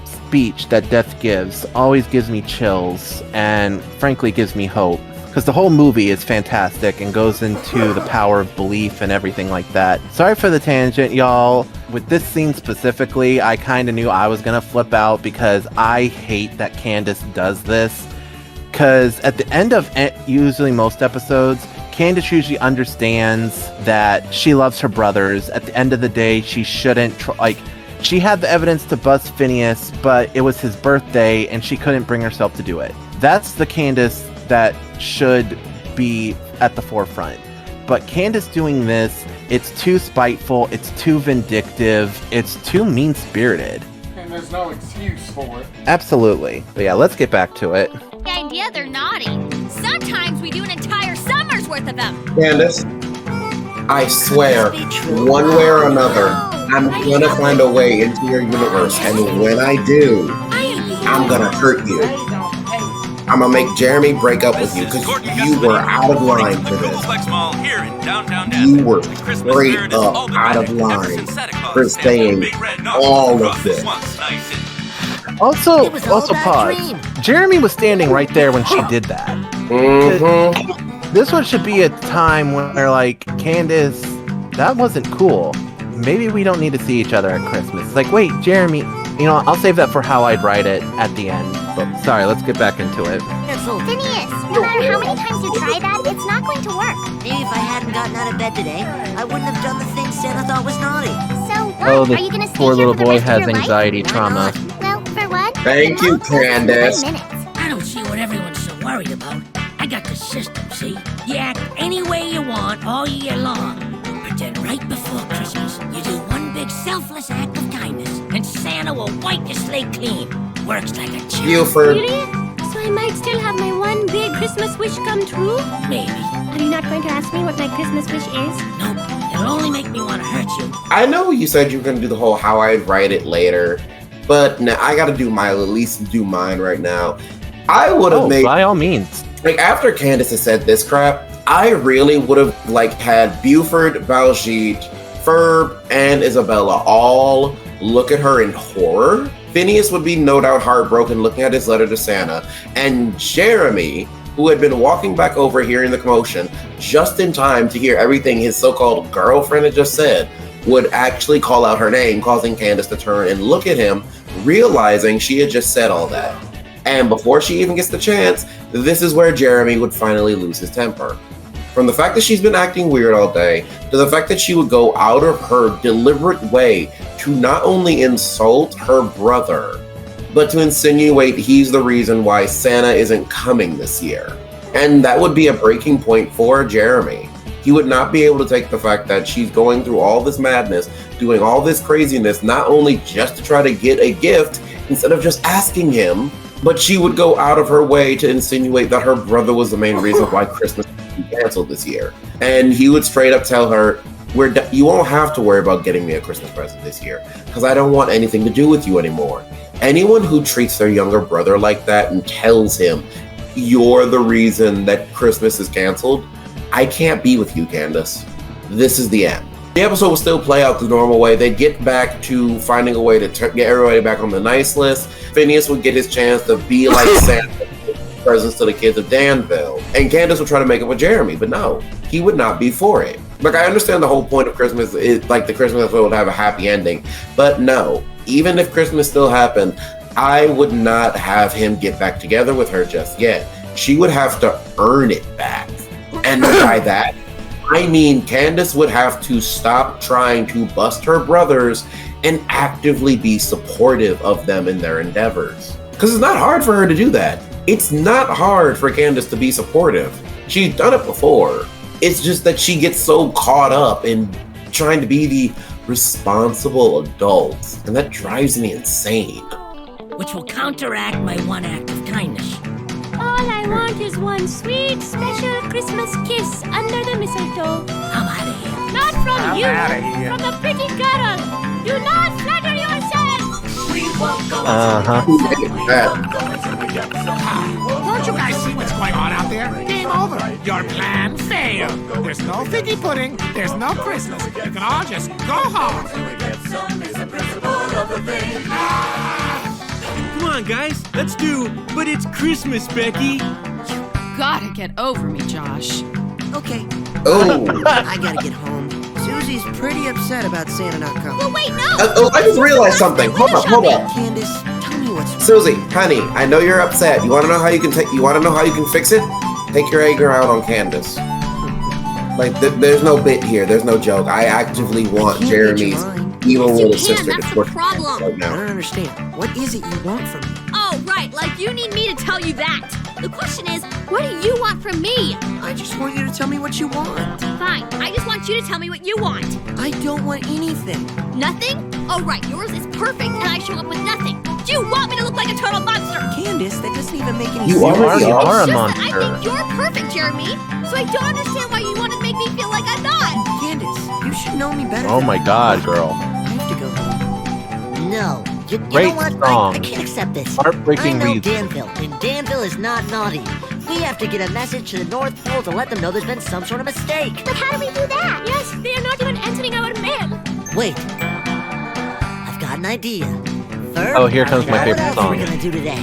speech that Death gives always gives me chills and frankly gives me hope, because the whole movie is fantastic and goes into the power of belief and everything like that. Sorry for the tangent, y'all. With this scene specifically, I kind of knew I was gonna flip out because I hate that Candace does this, because at the end of usually most episodes, Candace usually understands that she loves her brothers. At the end of the day, she shouldn't she had the evidence to bust Phineas, but it was his birthday and she couldn't bring herself to do it. That's the Candace that should be at the forefront. But Candace doing this, it's too spiteful, it's too vindictive, it's too mean-spirited. And there's no excuse for it. Absolutely. But yeah, let's get back to it. The idea they're naughty. Sometimes we do an entire summer's worth of them. Candace, I swear, one way or another, I'm gonna find a way into your universe, and when I do, I'm gonna hurt you. I'm gonna make Jeremy break up with you because you were out of line for this. You were straight up out of line for saying all of this. It was all about a pause. dream. Jeremy was standing right there when she did that. Mm-hmm. This one should be a time where, like, Candace, that wasn't cool. Maybe we don't need to see each other at Christmas. It's like, wait, Jeremy, you know, I'll save that for how I'd write it at the end. But sorry, let's get back into it. Phineas, no matter how many times you try that, it's not going to work. Maybe if I hadn't gotten out of bed today, I wouldn't have done the thing Santa thought was naughty. So what? Oh, Are this you going to stay poor here little for the boy rest of has your life? anxiety trauma. Well, for what? Thank you, Candace. I don't see what everyone's so worried about. I got the system, see? You act any way you want all year long. But then right before Christmas, you do one big selfless act of kindness, and Santa will wipe your slate clean. Works like a charm. Buford. Really? So I might still have my one big Christmas wish come true? Maybe. Are you not going to ask me what my Christmas wish is? Nope. It'll only make me want to hurt you. I know you said you were going to do the whole how I'd write it later, but now I got to do at least do mine right now. I would have made... by all means. Like, after Candace had said this crap, I really would have, like, had Buford, Baljeet, Ferb, and Isabella all look at her in horror. Phineas would be no doubt heartbroken looking at his letter to Santa, and Jeremy, who had been walking back over hearing the commotion, just in time to hear everything his so-called girlfriend had just said, would actually call out her name, causing Candace to turn and look at him, realizing she had just said all that. And before she even gets the chance, this is where Jeremy would finally lose his temper. From the fact that she's been acting weird all day, to the fact that she would go out of her deliberate way to not only insult her brother, but to insinuate he's the reason why Santa isn't coming this year. And that would be a breaking point for Jeremy. He would not be able to take the fact that she's going through all this madness, doing all this craziness, not only just to try to get a gift, instead of just asking him, but she would go out of her way to insinuate that her brother was the main reason why Christmas was canceled this year. And he would straight up tell her, you won't have to worry about getting me a Christmas present this year, because I don't want anything to do with you anymore. Anyone who treats their younger brother like that and tells him, you're the reason that Christmas is canceled, I can't be with you, Candace. This is the end. The episode will still play out the normal way. They'd get back to finding a way to get everybody back on the nice list. Phineas would get his chance to be like Santa, presents to the kids of Danville. And Candace would try to make it with Jeremy, but no, he would not be for it. Like, I understand the whole point of Christmas is, like, the Christmas episode would have a happy ending, but no, even if Christmas still happened, I would not have him get back together with her just yet. She would have to earn it back. And by that, I mean Candace would have to stop trying to bust her brothers and actively be supportive of them in their endeavors. Because it's not hard for her to do that. It's not hard for Candace to be supportive. She's done it before. It's just that she gets so caught up in trying to be the responsible adult, and that drives me insane. Which will counteract my one act of kindness. All I want is one sweet, special Christmas kiss under the mistletoe. I'm out of here. Not from I'm you, outta here. from the pretty girl. Do not flatter yourself. Don't you guys see what's going on out there? Game over. Your plan failed. There's no figgy pudding. There's no Christmas. You can all just go home. Come on, guys. Let's do But It's Christmas, Becky. Gotta get over me, Josh. Okay. Oh. I gotta get home. Susie's pretty upset about Santa not coming. Well, wait, no. I just realized something. Hold up. Candace, tell me what's wrong. Susie, honey, I know you're upset. You want to know how you can fix it? Take your anger out on Candace. Like, there's no bit here. There's no joke. I actively want Jeremy's evil little sister That's to the quit problem. right I now. don't understand. What is it you want from me? Oh, right, like you need me to tell you that. The question is, what do you want from me? I just want you to tell me what you want. Fine, I just want you to tell me what you want. I don't want anything. Nothing? Oh, right, yours is perfect and I show up with nothing. Do you want me to look like a total monster? Candace, that doesn't even make any You sense. already are. a It's just monster. that I think you're perfect, Jeremy. So I don't understand why you want to make me feel like I'm not. Candace, you should know me better. Oh than my that. god, girl. I have to go home. No. You Great know what? song. I can't accept this. Heartbreaking I know reason. Danville, and Danville is not naughty. We have to get a message to the North Pole to let them know there's been some sort of mistake. But how do we do that? Yes, they are not even entering our mail. Wait. I've got an idea. Ferb. Oh, here comes my What favorite else song. are we gonna do today?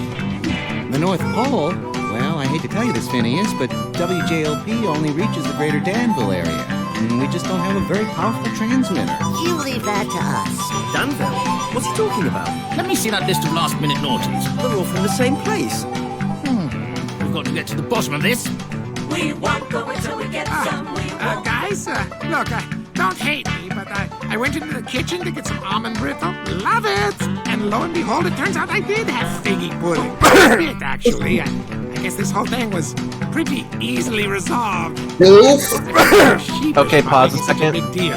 The North Pole? Well, I hate to tell you this, Phineas, but WJLP only reaches the greater Danville area. And we just don't have a very powerful transmitter. You leave that to us. Danville? What's he talking about? Let me see that list of last-minute naughties. They're all from the same place. We've got to get to the bottom of this. We won't go until we get some. Guys, look, don't hate me, but I went into the kitchen to get some almond brittle. Love it! And lo and behold, it turns out I did have figgy pudding. A bit, actually. I guess this whole thing was pretty easily resolved. Okay, pause a second. Big deal.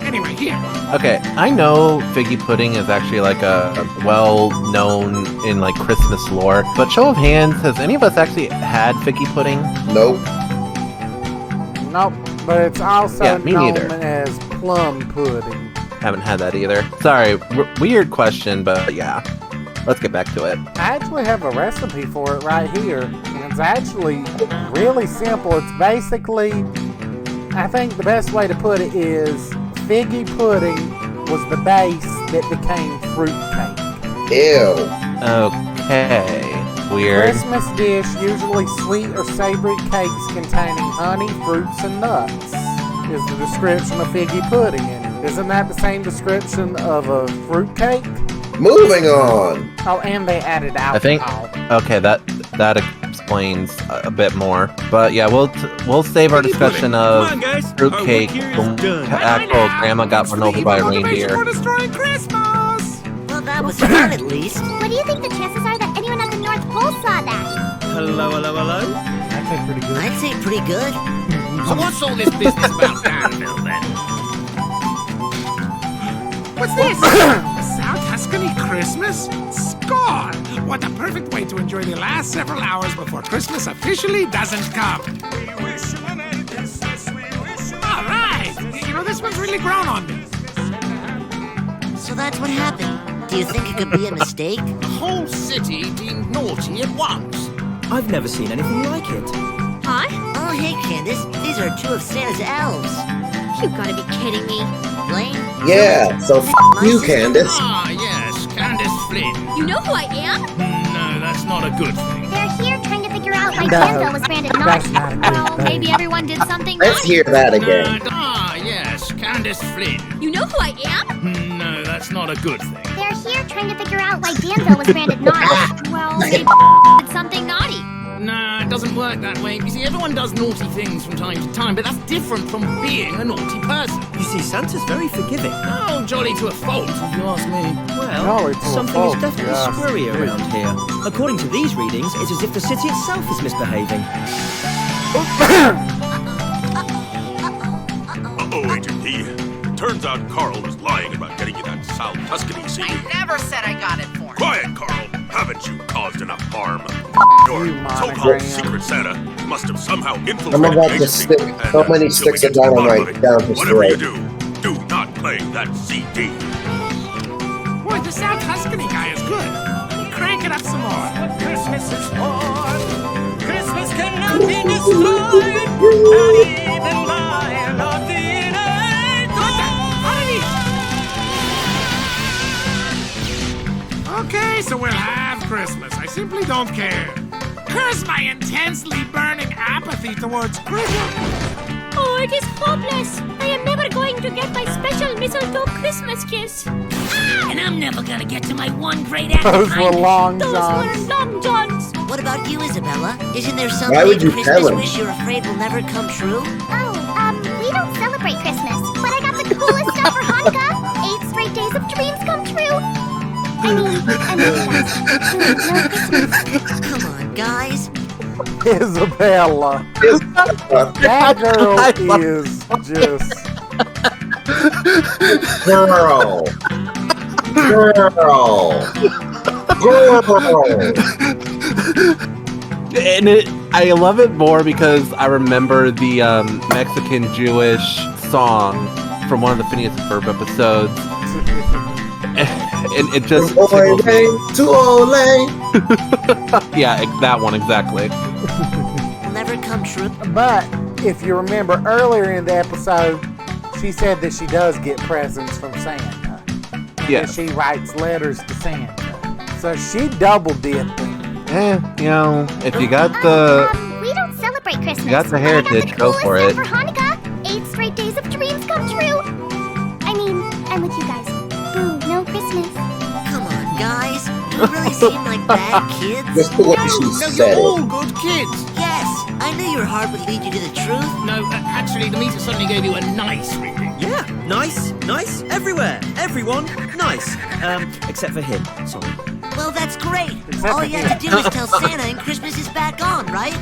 Anyway, here. Okay, I know figgy pudding is actually like a well-known in like Christmas lore, but show of hands, has any of us actually had figgy pudding? Nope. Nope, but it's also me known neither. as plum pudding. Haven't had that either. Sorry, weird question, but yeah. Let's get back to it. I actually have a recipe for it right here, and it's actually really simple. It's basically, I think the best way to put it is figgy pudding was the base that became fruitcake. Ew. Okay. Weird. Christmas dish, usually sweet or savory cakes containing honey, fruits, and nuts, is the description of figgy pudding. And isn't that the same description of a fruitcake? Moving on. Oh, and they added alcohol. I think. Okay, that explains a bit more. But yeah, we'll save our discussion of fruitcake when actual grandma got run over by a reindeer. For destroying Christmas! Well, that was fun at least. What do you think the chances are that anyone at the North Pole saw that? Hello? I'd say pretty good. I'd say pretty good. So what's all this business about Danville then? What's this? South Tuscany Christmas? Score! What a perfect way to enjoy the last several hours before Christmas officially doesn't come. All right! You know, this one's really grown on me. So that's what happened. Do you think it could be a mistake? The whole city deemed naughty at once. I've never seen anything like it. Huh? Oh, hey, Candace. These are two of Santa's elves. You gotta be kidding me. Blaine? Yeah, so you, Candace. Ah, yes, Candace Flynn. You know who I am? No, that's not a good thing. They're here trying to figure out why No, Danville was branded that's naughty. not a good Well, thing. maybe everyone did something Let's naughty. hear that again. Yes, Candace Flynn. You know who I am? No, that's not a good thing. They're here trying to figure out why Danville was branded naughty. Well, maybe did something naughty. Nah, it doesn't work that way. You see, everyone does naughty things from time to time, but that's different from being a naughty person. You see, Santa's very forgiving. Oh, jolly to a fault, if you ask me. Well, Jolly to a something fault, is definitely yes, squirry indeed. around here. According to these readings, it's as if the city itself is misbehaving. Uh-oh, Agent P. It turns out Carl was lying about getting you that South Tuscany CD. I never said I got it for him. Quiet, Carl. Haven't you caused enough harm? Your You so-called monogram. Secret Santa must have somehow infiltrated I'm about the to agency. stick And, so many until we sticks get of to the bottom dynamite it, down his whatever you throat. do not play that CD. Boy, the South Tuscany guy is good. Crank it up some more. Christmas is born. Christmas cannot be destroyed. Not even by a naughty night. Okay, so we'll have Christmas. I simply don't care. Curse my intensely burning apathy towards Christmas. Oh, it is hopeless. I am never going to get my special mistletoe Christmas kiss. And I'm never gonna get to my one great act of Those were kindness. long Those johns. were long johns. What about you, Isabella? Isn't there some Why would big you Christmas tell him? wish you're afraid will never come true? Oh, we don't celebrate Christmas, but I got the coolest stuff for Hanukkah. 8 straight days of dreams come true. I mean, no Christmas. Come on, guys. Isabella. That girl is just... Girl. And I love it more because I remember the Mexican Jewish song from one of the Phineas and Ferb episodes. And it just tickles me. Yeah, that one exactly. Will never come true. But if you remember earlier in the episode, she said that she does get presents from Santa. And Yeah. that she writes letters to Santa. So she double dipped. If you got the We don't celebrate Christmas. you got the But heritage, I go got the for coolest it. gift for Hanukkah. 8 straight days of dreams come true. I mean, I'm with you guys. Boo, no Christmas. Come on, guys. Do we really seem like bad kids? Just the way she said it. good kids. Yes, I knew your heart would lead you to the truth. No, actually, the meter suddenly gave you a nice reading. Yeah, nice, everywhere, everyone, nice. Except for him, sorry. Well, that's great. Except All for you him. have to do is tell Santa and Christmas is back on, right?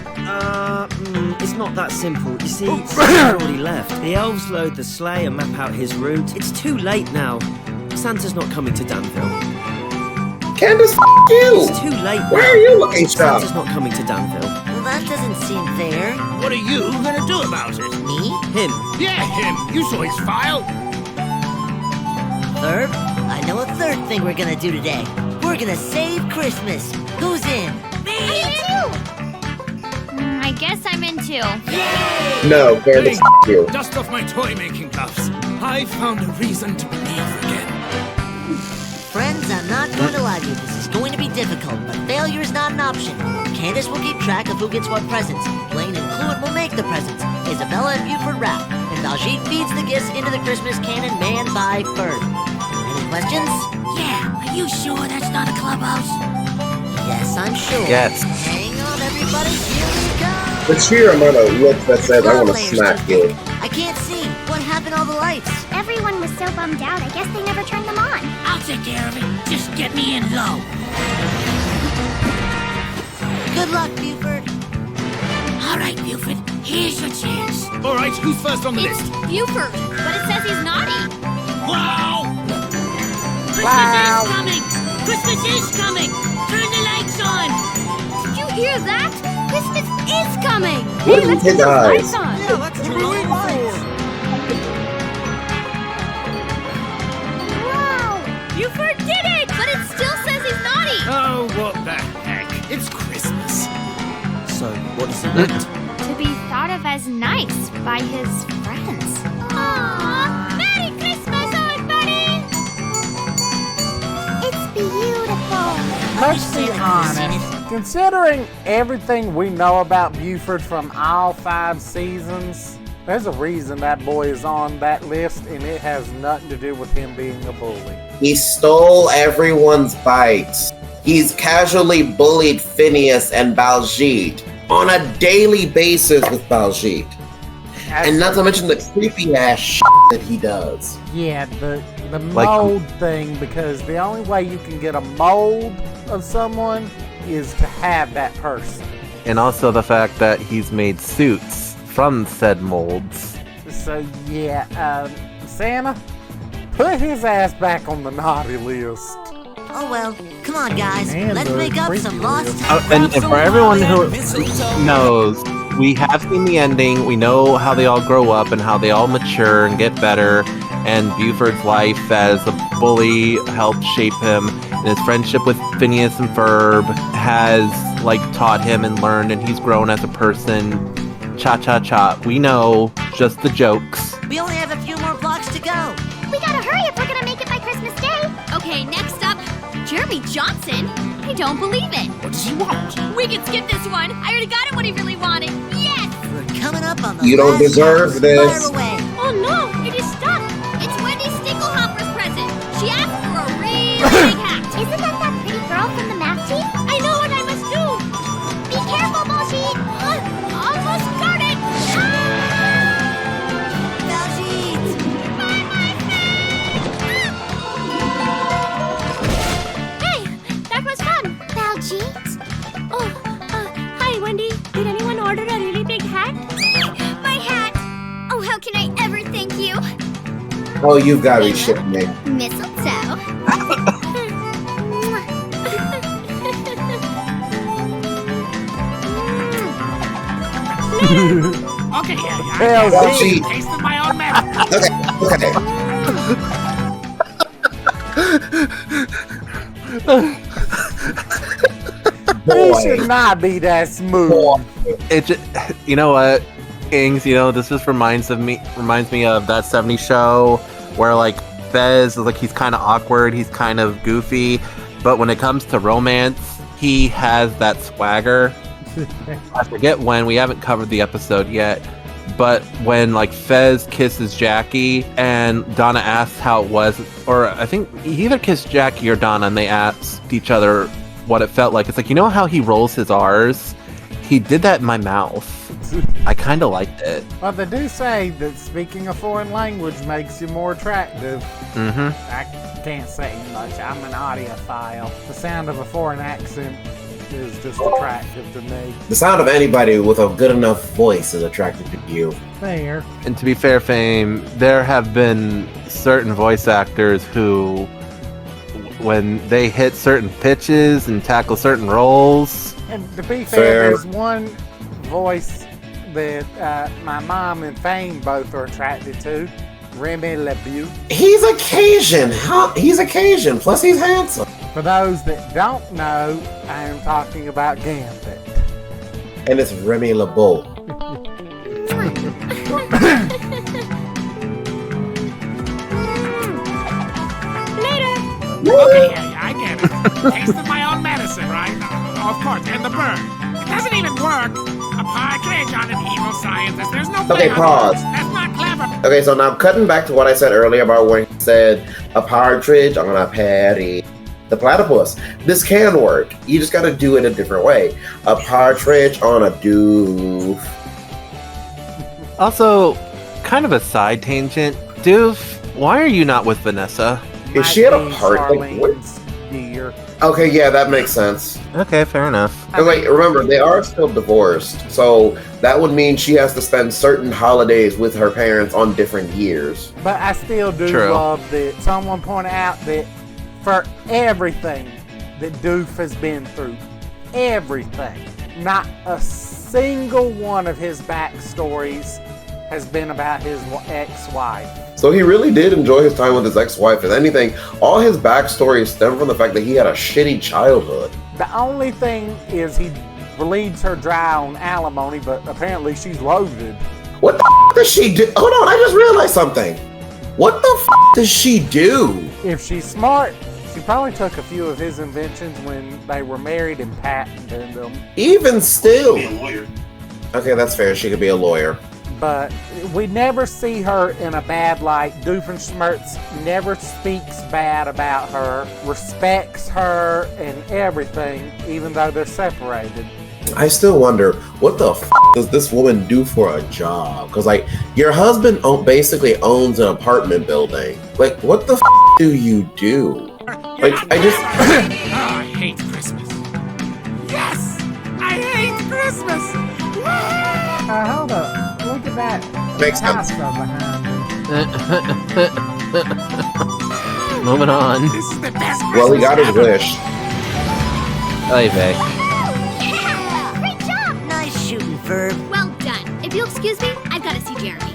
It's not that simple. You see, Santa's already left. The elves load the sleigh and map out his route. It's too late now. Santa's not coming to Danville. Candace, f*** you! It's too late now. Where are you looking, Shop? Santa's not coming to Danville. Well, that doesn't seem fair. What are you gonna do about it? Me? Him. Yeah, him. You saw his file. Ferb, I know a third thing we're gonna do today. We're gonna save Christmas. Who's in? Me too. I guess I'm in too. No, Candace, f*** you. Dust off my toy-making gloves. I found a reason to believe again. Friends, I'm not going to lie to you. This is going to be difficult, but failure is not an option. Candace will keep track of who gets what presents. Blaine and Cluent will make the presents. Isabella and Buford wrap. And Baljeet feeds the gifts into the Christmas cannon manned by Ferb. Any questions? Yeah, are you sure that's not a clubhouse? Yes, I'm sure. Yes. Hang on, everybody. Here we go. The sheer amount of look that says, I want to smack you. I can't see. What happened to all the lights? Everyone was so bummed out, I guess they never turned them on. I'll take care of it. Just get me in low. Good luck, Buford. All right, Buford, here's your chance. All right, who's first on the It's list? Buford, but it says he's naughty. Wow! Christmas is coming! Christmas is coming! Turn the lights on! Did you hear that? Christmas is coming. What in his eyes? on. Yeah, let's turn on the lights. Wow, Buford did it, but it still says he's naughty. Oh, what the heck? It's Christmas. So, what does he want? To be thought of as nice by his friends. Aww, Merry Christmas, old buddy. It's beautiful. Let's be honest. Considering everything we know about Buford from all 5 seasons, there's a reason that boy is on that list, and it has nothing to do with him being a bully. He stole everyone's bikes. He's casually bullied Phineas and Baljeet on a daily basis with Baljeet. And not to mention the creepy ass shit that he does. Yeah, the mold thing, because the only way you can get a mold of someone is to have that person. And also the fact that he's made suits from said molds. So yeah, Santa, put his ass back on the naughty list. Oh well, come on guys, And let's the make up some creepy lost list. time. And for everyone who knows, we have seen the ending. We know how they all grow up and how they all mature and get better. And Buford's life as a bully helped shape him. And his friendship with Phineas and Ferb has taught him and learned, and he's grown as a person. Cha-cha-cha. We know, just the jokes. We only have a few more blocks to go. We gotta hurry if we're gonna make it by Christmas Day. Okay, next up, Jeremy Johnson. I don't believe it. What does he want? We can skip this one. I already got him what he really wanted. Yes! We're coming up on the You don't last deserve house. this. Fire away. Oh no, it is stuck. It's Wendy Sticklehopper's present. She asked for a real big hat. Isn't that pretty girl from the math team? I know what I must do. Be careful, Baljeet. Almost got it. Baljeet. Bye, my friend. Hey, that was fun. Baljeet? Oh, hi, Wendy. Did anyone order a really big hat? My hat. Oh, how can I ever thank you? Oh, you've got to be shitting me. Mistletoe. Okay, yeah, Hell, Baljeet. tasted my own medicine. He Boy. should not be that smooth. It just, you know what, Ings, this just reminds me of that 70s show where Fez is he's kind of awkward, he's kind of goofy, but when it comes to romance, he has that swagger. I forget when, we haven't covered the episode yet, but when like Fez kisses Jackie and Donna asks how it was, or I think he either kissed Jackie or Donna and they asked each other what it felt like. It's like, you know how he rolls his R's? He did that in my mouth. I kind of liked it. Well, they do say that speaking a foreign language makes you more attractive. Mm-hmm. I can't say much. I'm an audiophile. The sound of a foreign accent is just attractive to me. The sound of anybody with a good enough voice is attractive to you. Fair. And to be fair, Fame, there have been certain voice actors who, when they hit certain pitches and tackle certain roles... And to be fair, there's one voice that my mom and Fame both are attracted to. Remy LeBeau. He's a Cajun. He's a Cajun. Plus, he's handsome. For those that don't know, I am talking about Gambit. And it's Remy LeBeau. Okay, yeah, I get it. Taste of my own medicine, right? Of course, and the bird. It doesn't even work. A partridge on an evil scientist. There's no Okay, pause. That's not clever. Okay, so now cutting back to what I said earlier about when he said a partridge on a patty. The platypus. This can work. You just gotta do it a different way. A partridge on a doof. Also, kind of a side tangent. Doof, why are you not with Vanessa? Is she at a party? Like, what? Okay, yeah, that makes sense. Okay, fair enough. And wait, remember, they are still divorced, so that would mean she has to spend certain holidays with her parents on different years. But I still do love that someone pointed out that for everything that Doof has been through, everything, not a single one of his backstories has been about his ex-wife. So he really did enjoy his time with his ex-wife. If anything, all his backstory stemmed from the fact that he had a shitty childhood. The only thing is he bleeds her dry on alimony, but apparently she's loaded. What the f*** does she do? Hold on, I just realized something. What the f*** does she do? If she's smart, she probably took a few of his inventions when they were married and patented them. Even still. Okay, that's fair. She could be a lawyer. But we never see her in a bad light. Doofenshmirtz never speaks bad about her, respects her and everything, even though they're separated. I still wonder, what the f*** does this woman do for a job? Because, like, your husband basically owns an apartment building. Like, what the f*** do you do? Like, I just... Oh, I hate Christmas. Yes! I hate Christmas! Hold up. Look at that. Makes sense. Moving on. This is the best Christmas Well, he got his ever. wish. Hey, Vay. Yeah! Great job! Nice shooting, Ferb. Well done. If you'll excuse me, I've got to see Jeremy.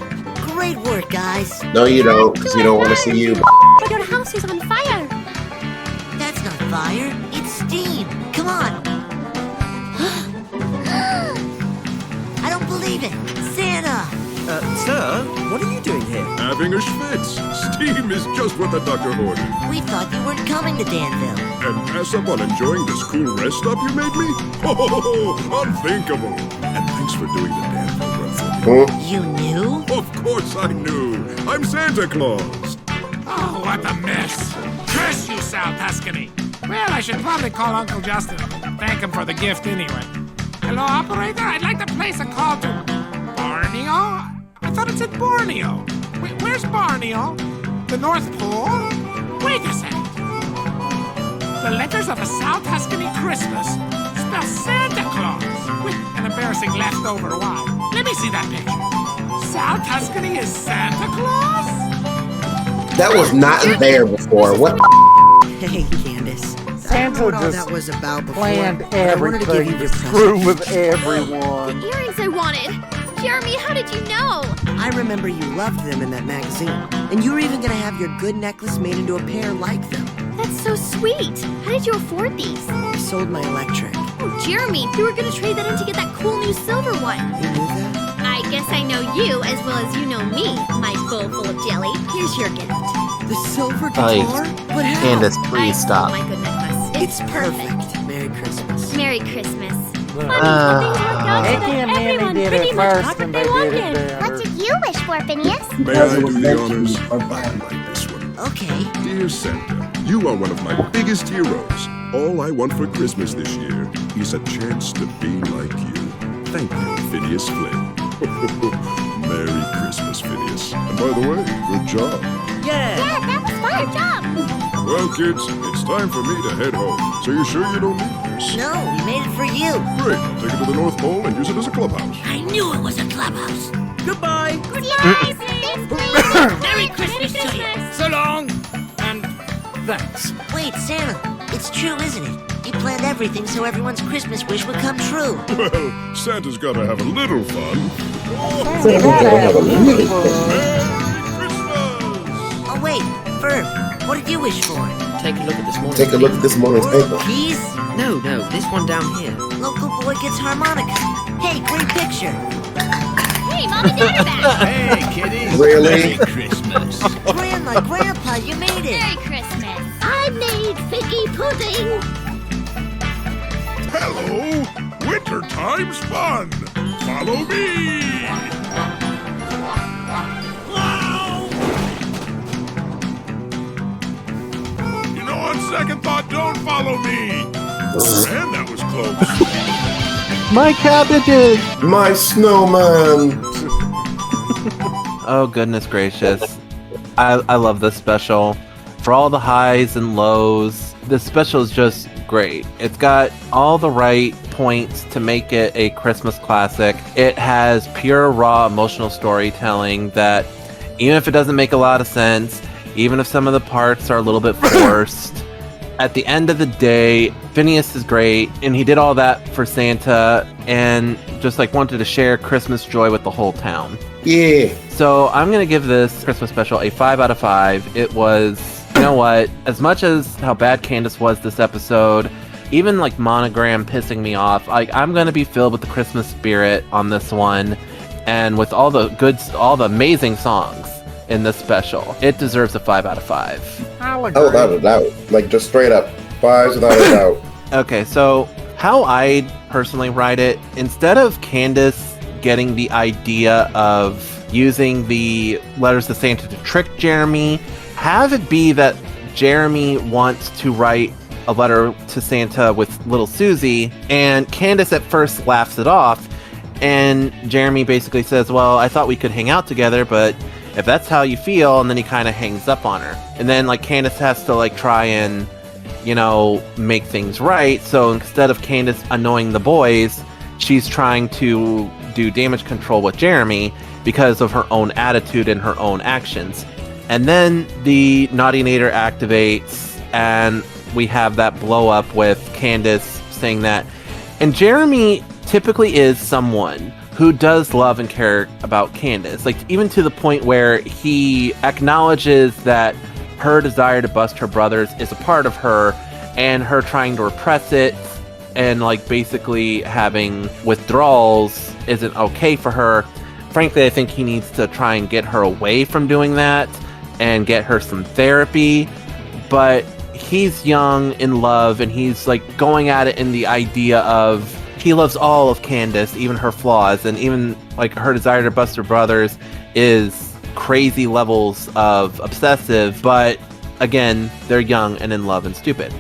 Great work, guys. No, you don't, because you don't want to see you. But your house is on fire. That's not fire. It's steam. Come on. I don't believe it. Santa! Sir, what are you doing here? Having a schwitz. Steam is just what the doctor ordered. We thought you weren't coming to Danville. And pass up on enjoying this cool rest stop you made me? Oh, unthinkable. And thanks for doing the Danville run for me. You knew? Of course I knew. I'm Santa Claus. Oh, what a mess. Curse you, South Tuscany. Well, I should probably call Uncle Justin. Thank him for the gift anyway. Hello, operator. I'd like to place a call to Borneo? I thought it said Borneo. Wait, where's Borneo? The North Pole? Wait a second. The letters of a South Tuscany Christmas spell Santa Claus with an embarrassing leftover Y. Let me see that picture. South Tuscany is Santa Claus? That was not there before. What? Hey, Candace. Santa what all just that was about before. planned but I wanted to give everything you to the screw present. with everyone. The earrings I wanted. Jeremy, how did you know? I remember you loved them in that magazine, and you were even gonna have your good necklace made into a pair like them. That's so sweet. How did you afford these? I sold my electric. Oh, Jeremy, you were gonna trade that in to get that cool new silver one. You knew that? I guess I know you as well as you know me, my bowl full of jelly. Here's your gift. The silver Hey, guitar? But how? Candace, please I stole stop. my good necklace. It's perfect. Merry Christmas. Merry Christmas. Mickey and Minnie did it first, and they did it better. What did you wish for, Phineas? May I do the honors? I like this one. Okay. Dear Santa, you are one of my biggest heroes. All I want for Christmas this year is a chance to be like you. Thank you, Phineas Flynn. Merry Christmas, Phineas. And by the way, good job. Yeah, that was fun. Good job. Well, kids, it's time for me to head home. So you're sure you don't need this? No, we made it for you. Great, I'll take it to the North Pole and use it as a clubhouse. I knew it was a clubhouse. Goodbye. Goodbye. Thanks, please. Merry Christmas to you. So long, and thanks. Wait, Santa, it's true, isn't it? You planned everything so everyone's Christmas wish would come true. Well, Santa's gotta have a little fun. Santa's gotta have a little fun. Oh, wait, Ferb, what did you wish for? Take a look at this morning's Take a look at this morning's paper. Keys? No, this one down here. Local boy gets harmonica. Hey, great picture. Hey, Mom and Dad are back. Hey, kitties. Really? Merry Christmas. Grandma, Grandpa, you made it. Merry Christmas. I made figgy pudding. Hello! Winter time's fun! Follow me! You know, on second thought, don't follow me! Man, that was close. My cabbages! My snowman! Oh, goodness gracious. I love this special. For all the highs and lows, this special is just great. It's got all the right points to make it a Christmas classic. It has pure, raw, emotional storytelling that, even if it doesn't make a lot of sense, even if some of the parts are a little bit forced, at the end of the day, Phineas is great, and he did all that for Santa, and just like wanted to share Christmas joy with the whole town. Yeah. So I'm gonna give this Christmas special a 5 out of 5. It was, you know what, as much as how bad Candace was this episode, even like Monogram pissing me off, I'm gonna be filled with the Christmas spirit on this one, and with all the amazing songs in this special, it deserves a 5 out of 5. I'll agree. Oh, without a doubt. Like, just straight up. 5s without a doubt. Okay, so how I personally write it, instead of Candace getting the idea of using the letters to Santa to trick Jeremy, have it be that Jeremy wants to write a letter to Santa with little Susie, and Candace at first laughs it off, and Jeremy basically says, well, I thought we could hang out together, but if that's how you feel, and then he kind of hangs up on her. And then like Candace has to like try and, you know, make things right. So instead of Candace annoying the boys, she's trying to do damage control with Jeremy because of her own attitude and her own actions. And then the Naughtinator activates, and we have that blow up with Candace saying that. And Jeremy typically is someone who does love and care about Candace, like even to the point where he acknowledges that her desire to bust her brothers is a part of her, and her trying to repress it and like basically having withdrawals isn't okay for her. Frankly, I think he needs to try and get her away from doing that and get her some therapy, but he's young in love, and he's like going at it in the idea of he loves all of Candace, even her flaws, and even like her desire to bust her brothers is crazy levels of obsessive, but again, they're young and in love and stupid.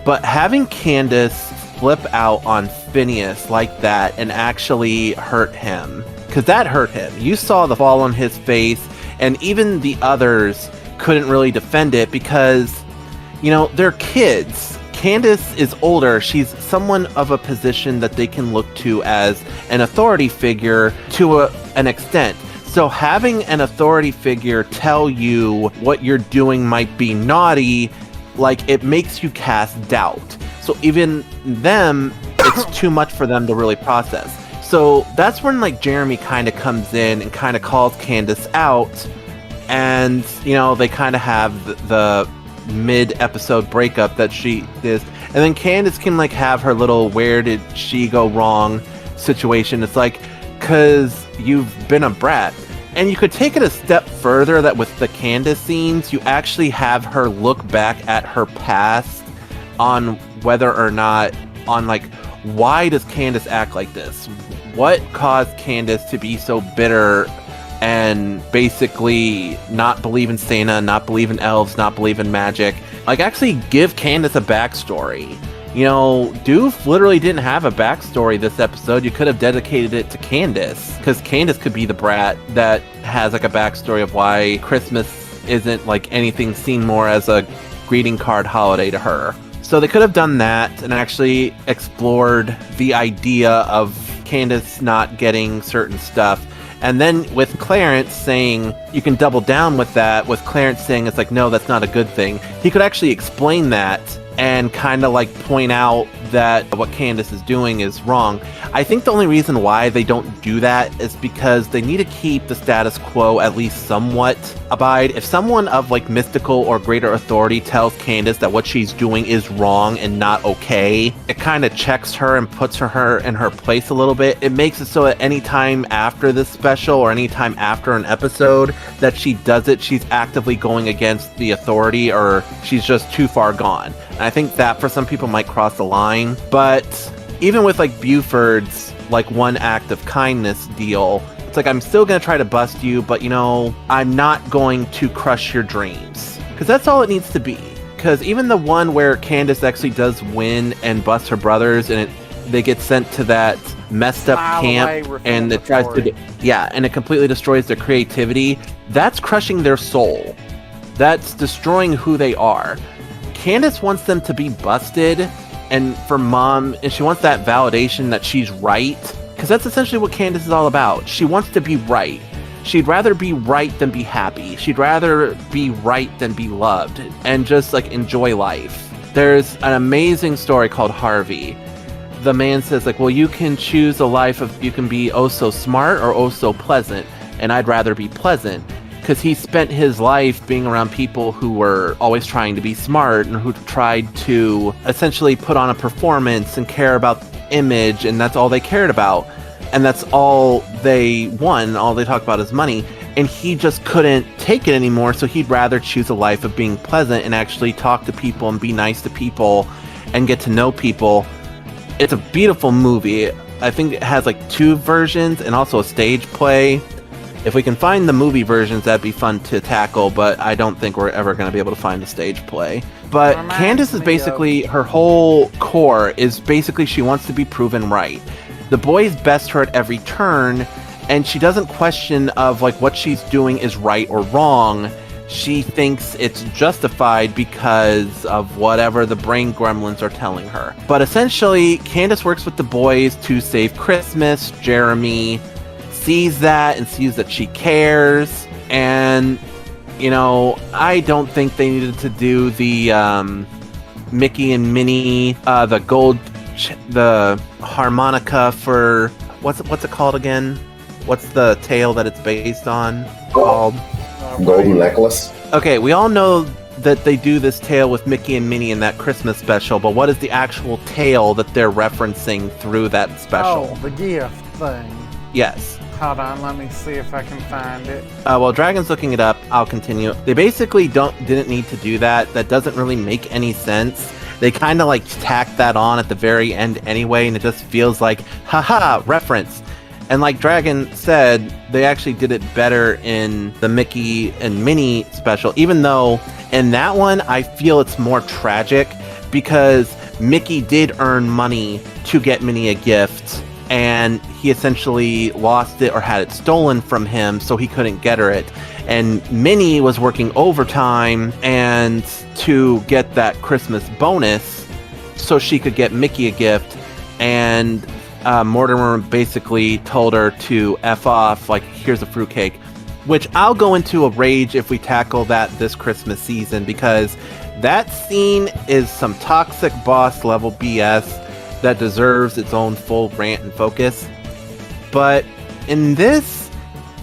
But having Candace flip out on Phineas like that and actually hurt him, because that hurt him. You saw the fall on his face, and even the others couldn't really defend it because, you know, they're kids. Candace is older. She's someone of a position that they can look to as an authority figure to an extent. So having an authority figure tell you what you're doing might be naughty, like it makes you cast doubt. So even them, it's too much for them to really process. So that's when like Jeremy kind of comes in and kind of calls Candace out, and you know, they kind of have the mid-episode breakup that she is, and then Candace can like have her little where did she go wrong situation. It's like, cause you've been a brat. And you could take it a step further, that with the Candace scenes, you actually have her look back at her past on whether or not on like why does Candace act like this? What caused Candace to be so bitter and basically not believe in Santa, not believe in elves, not believe in magic? Like, actually give Candace a backstory. You know, Doof literally didn't have a backstory this episode. You could have dedicated it to Candace, because Candace could be the brat that has like a backstory of why Christmas isn't like anything seen more as a greeting card holiday to her. So they could have done that and actually explored the idea of Candace not getting certain stuff. And then with Clarence saying, you can double down with that, with Clarence saying it's like, no, that's not a good thing. He could actually explain that and kind of like point out that what Candace is doing is wrong. I think the only reason why they don't do that is because they need to keep the status quo at least somewhat abide. If someone of like mystical or greater authority tells Candace that what she's doing is wrong and not okay, it kind of checks her and puts her in her place a little bit. It makes it so that any time after this special or any time after an episode that she does it, she's actively going against the authority, or she's just too far gone. And I think that for some people might cross the line. But even with like Buford's like one act of kindness deal, it's like, I'm still going to try to bust you, but you know, I'm not going to crush your dreams. Because that's all it needs to be. Because even the one where Candace actually does win and bust her brothers, and they get sent to that messed up camp, and it tries to, and it completely destroys their creativity. That's crushing their soul. That's destroying who they are. Candace wants them to be busted, and for Mom, and she wants that validation that she's right, because that's essentially what Candace is all about. She wants to be right. She'd rather be right than be happy. She'd rather be right than be loved, and just like enjoy life. There's an amazing story called Harvey. The man says like, well, you can choose a life of, you can be oh so smart or oh so pleasant, and I'd rather be pleasant. Because he spent his life being around people who were always trying to be smart and who tried to essentially put on a performance and care about image, and that's all they cared about. And that's all they won, all they talk about is money. And he just couldn't take it anymore, so he'd rather choose a life of being pleasant and actually talk to people and be nice to people and get to know people. It's a beautiful movie. I think it has like 2 versions and also a stage play. If we can find the movie versions, that'd be fun to tackle, but I don't think we're ever going to be able to find the stage play. But Candace is basically, her whole core is basically she wants to be proven right. The boys best her at every turn, and she doesn't question of like what she's doing is right or wrong. She thinks it's justified because of whatever the brain gremlins are telling her. But essentially, Candace works with the boys to save Christmas. Jeremy sees that and sees that she cares, and you know, I don't think they needed to do the Mickey and Minnie, the harmonica for what's it called again? What's the tale that it's based on called? Golden Necklace. Okay, we all know that they do this tale with Mickey and Minnie in that Christmas special, but what is the actual tale that they're referencing through that special? Oh, the gift thing. Yes. Hold on, let me see if I can find it. While Dragon's looking it up, I'll continue. They basically didn't need to do that. That doesn't really make any sense. They kind of like tacked that on at the very end anyway, and it just feels like, haha, reference. And like Dragon said, they actually did it better in the Mickey and Minnie special, even though in that one, I feel it's more tragic because Mickey did earn money to get Minnie a gift, and he essentially lost it or had it stolen from him, so he couldn't get her it. And Minnie was working overtime and to get that Christmas bonus so she could get Mickey a gift, and Mortimer basically told her to F off, like, here's a fruitcake. Which I'll go into a rage if we tackle that this Christmas season, because that scene is some toxic boss level BS that deserves its own full rant and focus. But in this,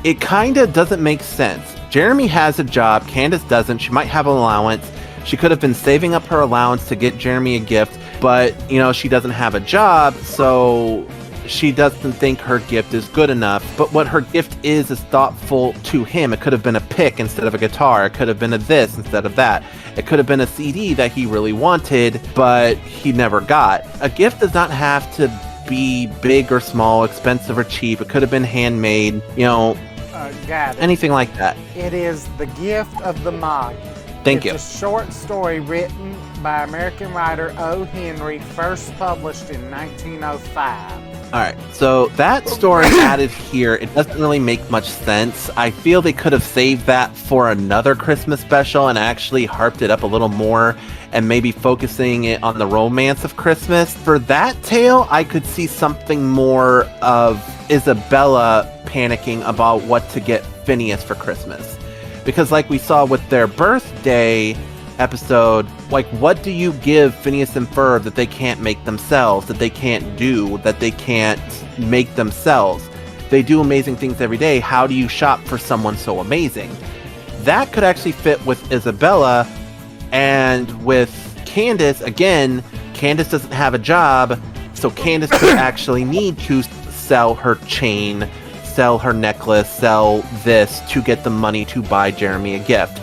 it kind of doesn't make sense. Jeremy has a job, Candace doesn't. She might have an allowance. She could have been saving up her allowance to get Jeremy a gift, but, you know, she doesn't have a job, so she doesn't think her gift is good enough, but what her gift is thoughtful to him. It could have been a pick instead of a guitar. It could have been a this instead of that. It could have been a CD that he really wanted, but he never got. A gift does not have to be big or small, expensive or cheap. It could have been handmade, Got it. anything like that. It is The Gift of the Mug. Thank you. It's a short story written by American writer O. Henry, first published in 1905. Alright, so that story added here, it doesn't really make much sense. I feel they could have saved that for another Christmas special and actually harped it up a little more and maybe focusing it on the romance of Christmas. For that tale, I could see something more of Isabella panicking about what to get Phineas for Christmas. Because like we saw with their birthday episode, like, what do you give Phineas and Ferb that they can't make themselves, that they can't do, that they can't make themselves? They do amazing things every day. How do you shop for someone so amazing? That could actually fit with Isabella. And with Candace, again, Candace doesn't have a job, so Candace could actually need to sell her chain, sell her necklace, sell this to get the money to buy Jeremy a gift.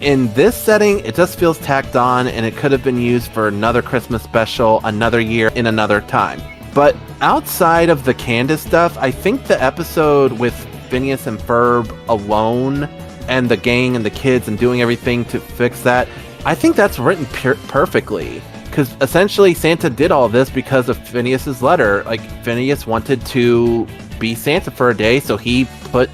In this setting, it just feels tacked on, and it could have been used for another Christmas special, another year, in another time. But outside of the Candace stuff, I think the episode with Phineas and Ferb alone, and the gang and the kids and doing everything to fix that, I think that's written perfectly. Because essentially Santa did all this because of Phineas's letter. Like, Phineas wanted to be Santa for a day, so he put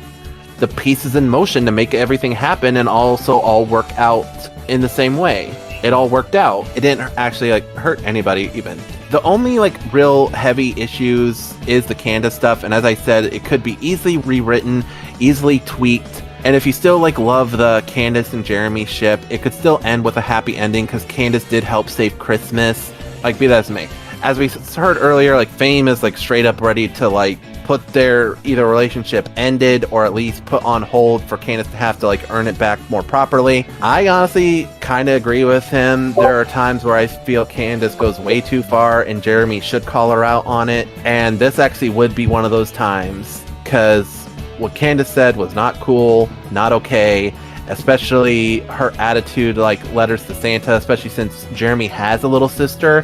the pieces in motion to make everything happen and also all work out in the same way. It all worked out. It didn't actually hurt anybody even. The only real heavy issues is the Candace stuff, and as I said, it could be easily rewritten, easily tweaked. And if you still love the Candace and Jeremy ship, it could still end with a happy ending because Candace did help save Christmas. Be that as it may. As we heard earlier, Fame is straight up ready to put their either relationship ended or at least put on hold for Candace to have to earn it back more properly. I honestly kind of agree with him. There are times where I feel Candace goes way too far and Jeremy should call her out on it. And this actually would be one of those times because what Candace said was not cool, not okay, especially her attitude letters to Santa, especially since Jeremy has a little sister.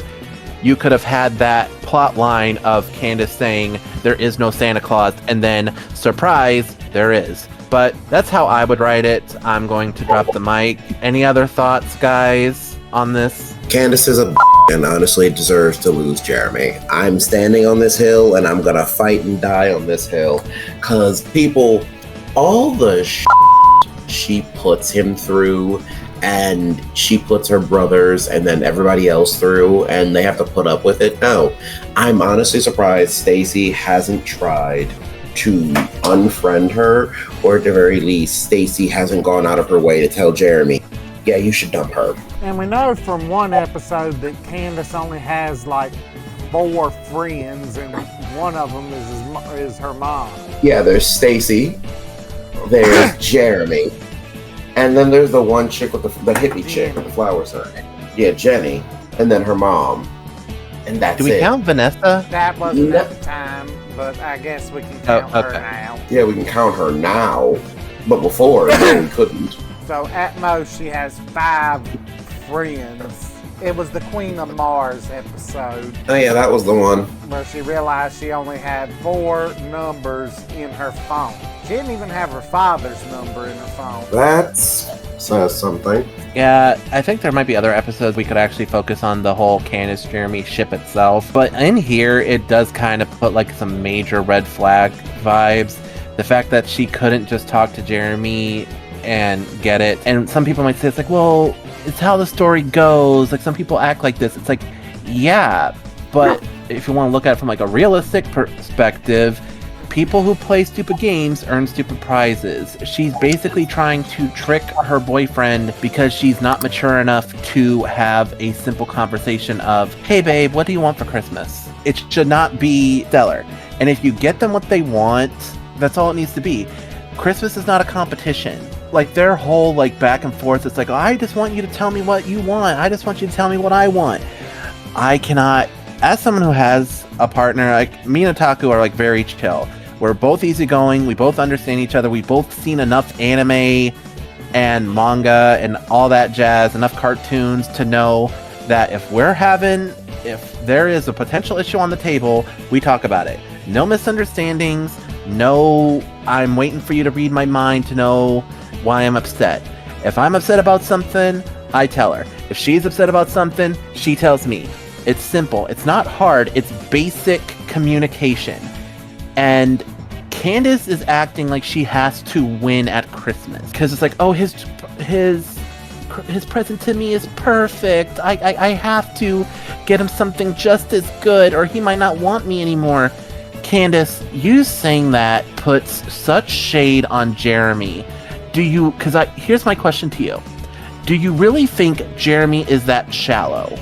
You could have had that plot line of Candace saying there is no Santa Claus, and then, surprise, there is. But that's how I would write it. I'm going to drop the mic. Any other thoughts, guys, on this? Candace is a and honestly deserves to lose Jeremy. I'm standing on this hill, and I'm gonna fight and die on this hill. Cause people, all the she puts him through, and she puts her brothers and then everybody else through, and they have to put up with it. No, I'm honestly surprised Stacy hasn't tried to unfriend her, or at the very least, Stacy hasn't gone out of her way to tell Jeremy, yeah, you should dump her. And we know from one episode that Candace only has 4 friends, and one of them is her mom. Yeah, there's Stacy, there's Jeremy, and then there's the one chick with the hippie chick with the flowers on it. Yeah, Jenny, and then her mom, and that's it. Do we count Vanessa? That wasn't at the time, but I guess we can count her now. Yeah, we can count her now, but before, no, we couldn't. So at most, she has 5 friends. It was the Queen of Mars episode. Oh yeah, that was the one. Where she realized she only had 4 numbers in her phone. She didn't even have her father's number in her phone. That says something. Yeah, I think there might be other episodes we could actually focus on the whole Candace Jeremy ship itself. But in here, it does kind of put some major red flag vibes. The fact that she couldn't just talk to Jeremy and get it. And some people might say it's well, it's how the story goes. Some people act like this. It's yeah, but if you want to look at it from a realistic perspective, people who play stupid games earn stupid prizes. She's basically trying to trick her boyfriend because she's not mature enough to have a simple conversation of, hey babe, what do you want for Christmas? It should not be stellar. And if you get them what they want, that's all it needs to be. Christmas is not a competition. Their whole back and forth, it's I just want you to tell me what you want. I just want you to tell me what I want. I cannot as someone who has a partner, like me and Otaku are like very chill. We're both easygoing. We both understand each other. We've both seen enough anime and manga and all that jazz, enough cartoons to know that if there is a potential issue on the table, we talk about it. No misunderstandings. No, I'm waiting for you to read my mind to know why I'm upset. If I'm upset about something, I tell her. If she's upset about something, she tells me. It's simple. It's not hard. It's basic communication. And Candace is acting like she has to win at Christmas. Because it's like, oh, his present to me is perfect. I have to get him something just as good or he might not want me anymore. Candace, you saying that puts such shade on Jeremy. Here's my question to you. Do you really think Jeremy is that shallow?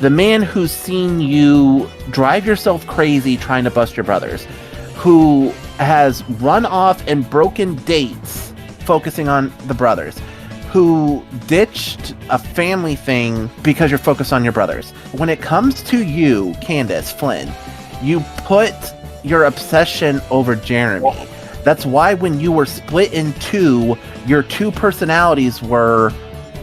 The man who's seen you drive yourself crazy trying to bust your brothers, who has run off and broken dates focusing on the brothers, who ditched a family thing because you're focused on your brothers. When it comes to you, Candace Flynn, you put your obsession over Jeremy. That's why when you were split in two, your two personalities were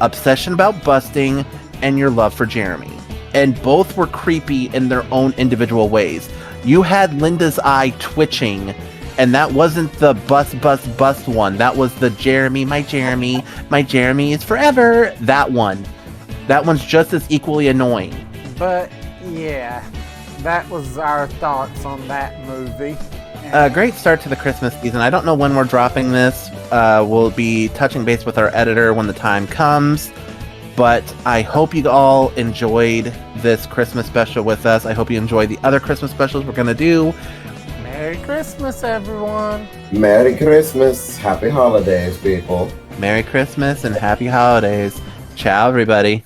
obsession about busting and your love for Jeremy. And both were creepy in their own individual ways. You had Linda's eye twitching, and that wasn't the bust one. That was the Jeremy is forever. That one. That one's just as equally annoying. But yeah, that was our thoughts on that movie. Great start to the Christmas season. I don't know when we're dropping this. We'll be touching base with our editor when the time comes. But I hope you all enjoyed this Christmas special with us. I hope you enjoy the other Christmas specials we're going to do. Merry Christmas, everyone. Merry Christmas. Happy holidays, people. Merry Christmas and happy holidays. Ciao, everybody.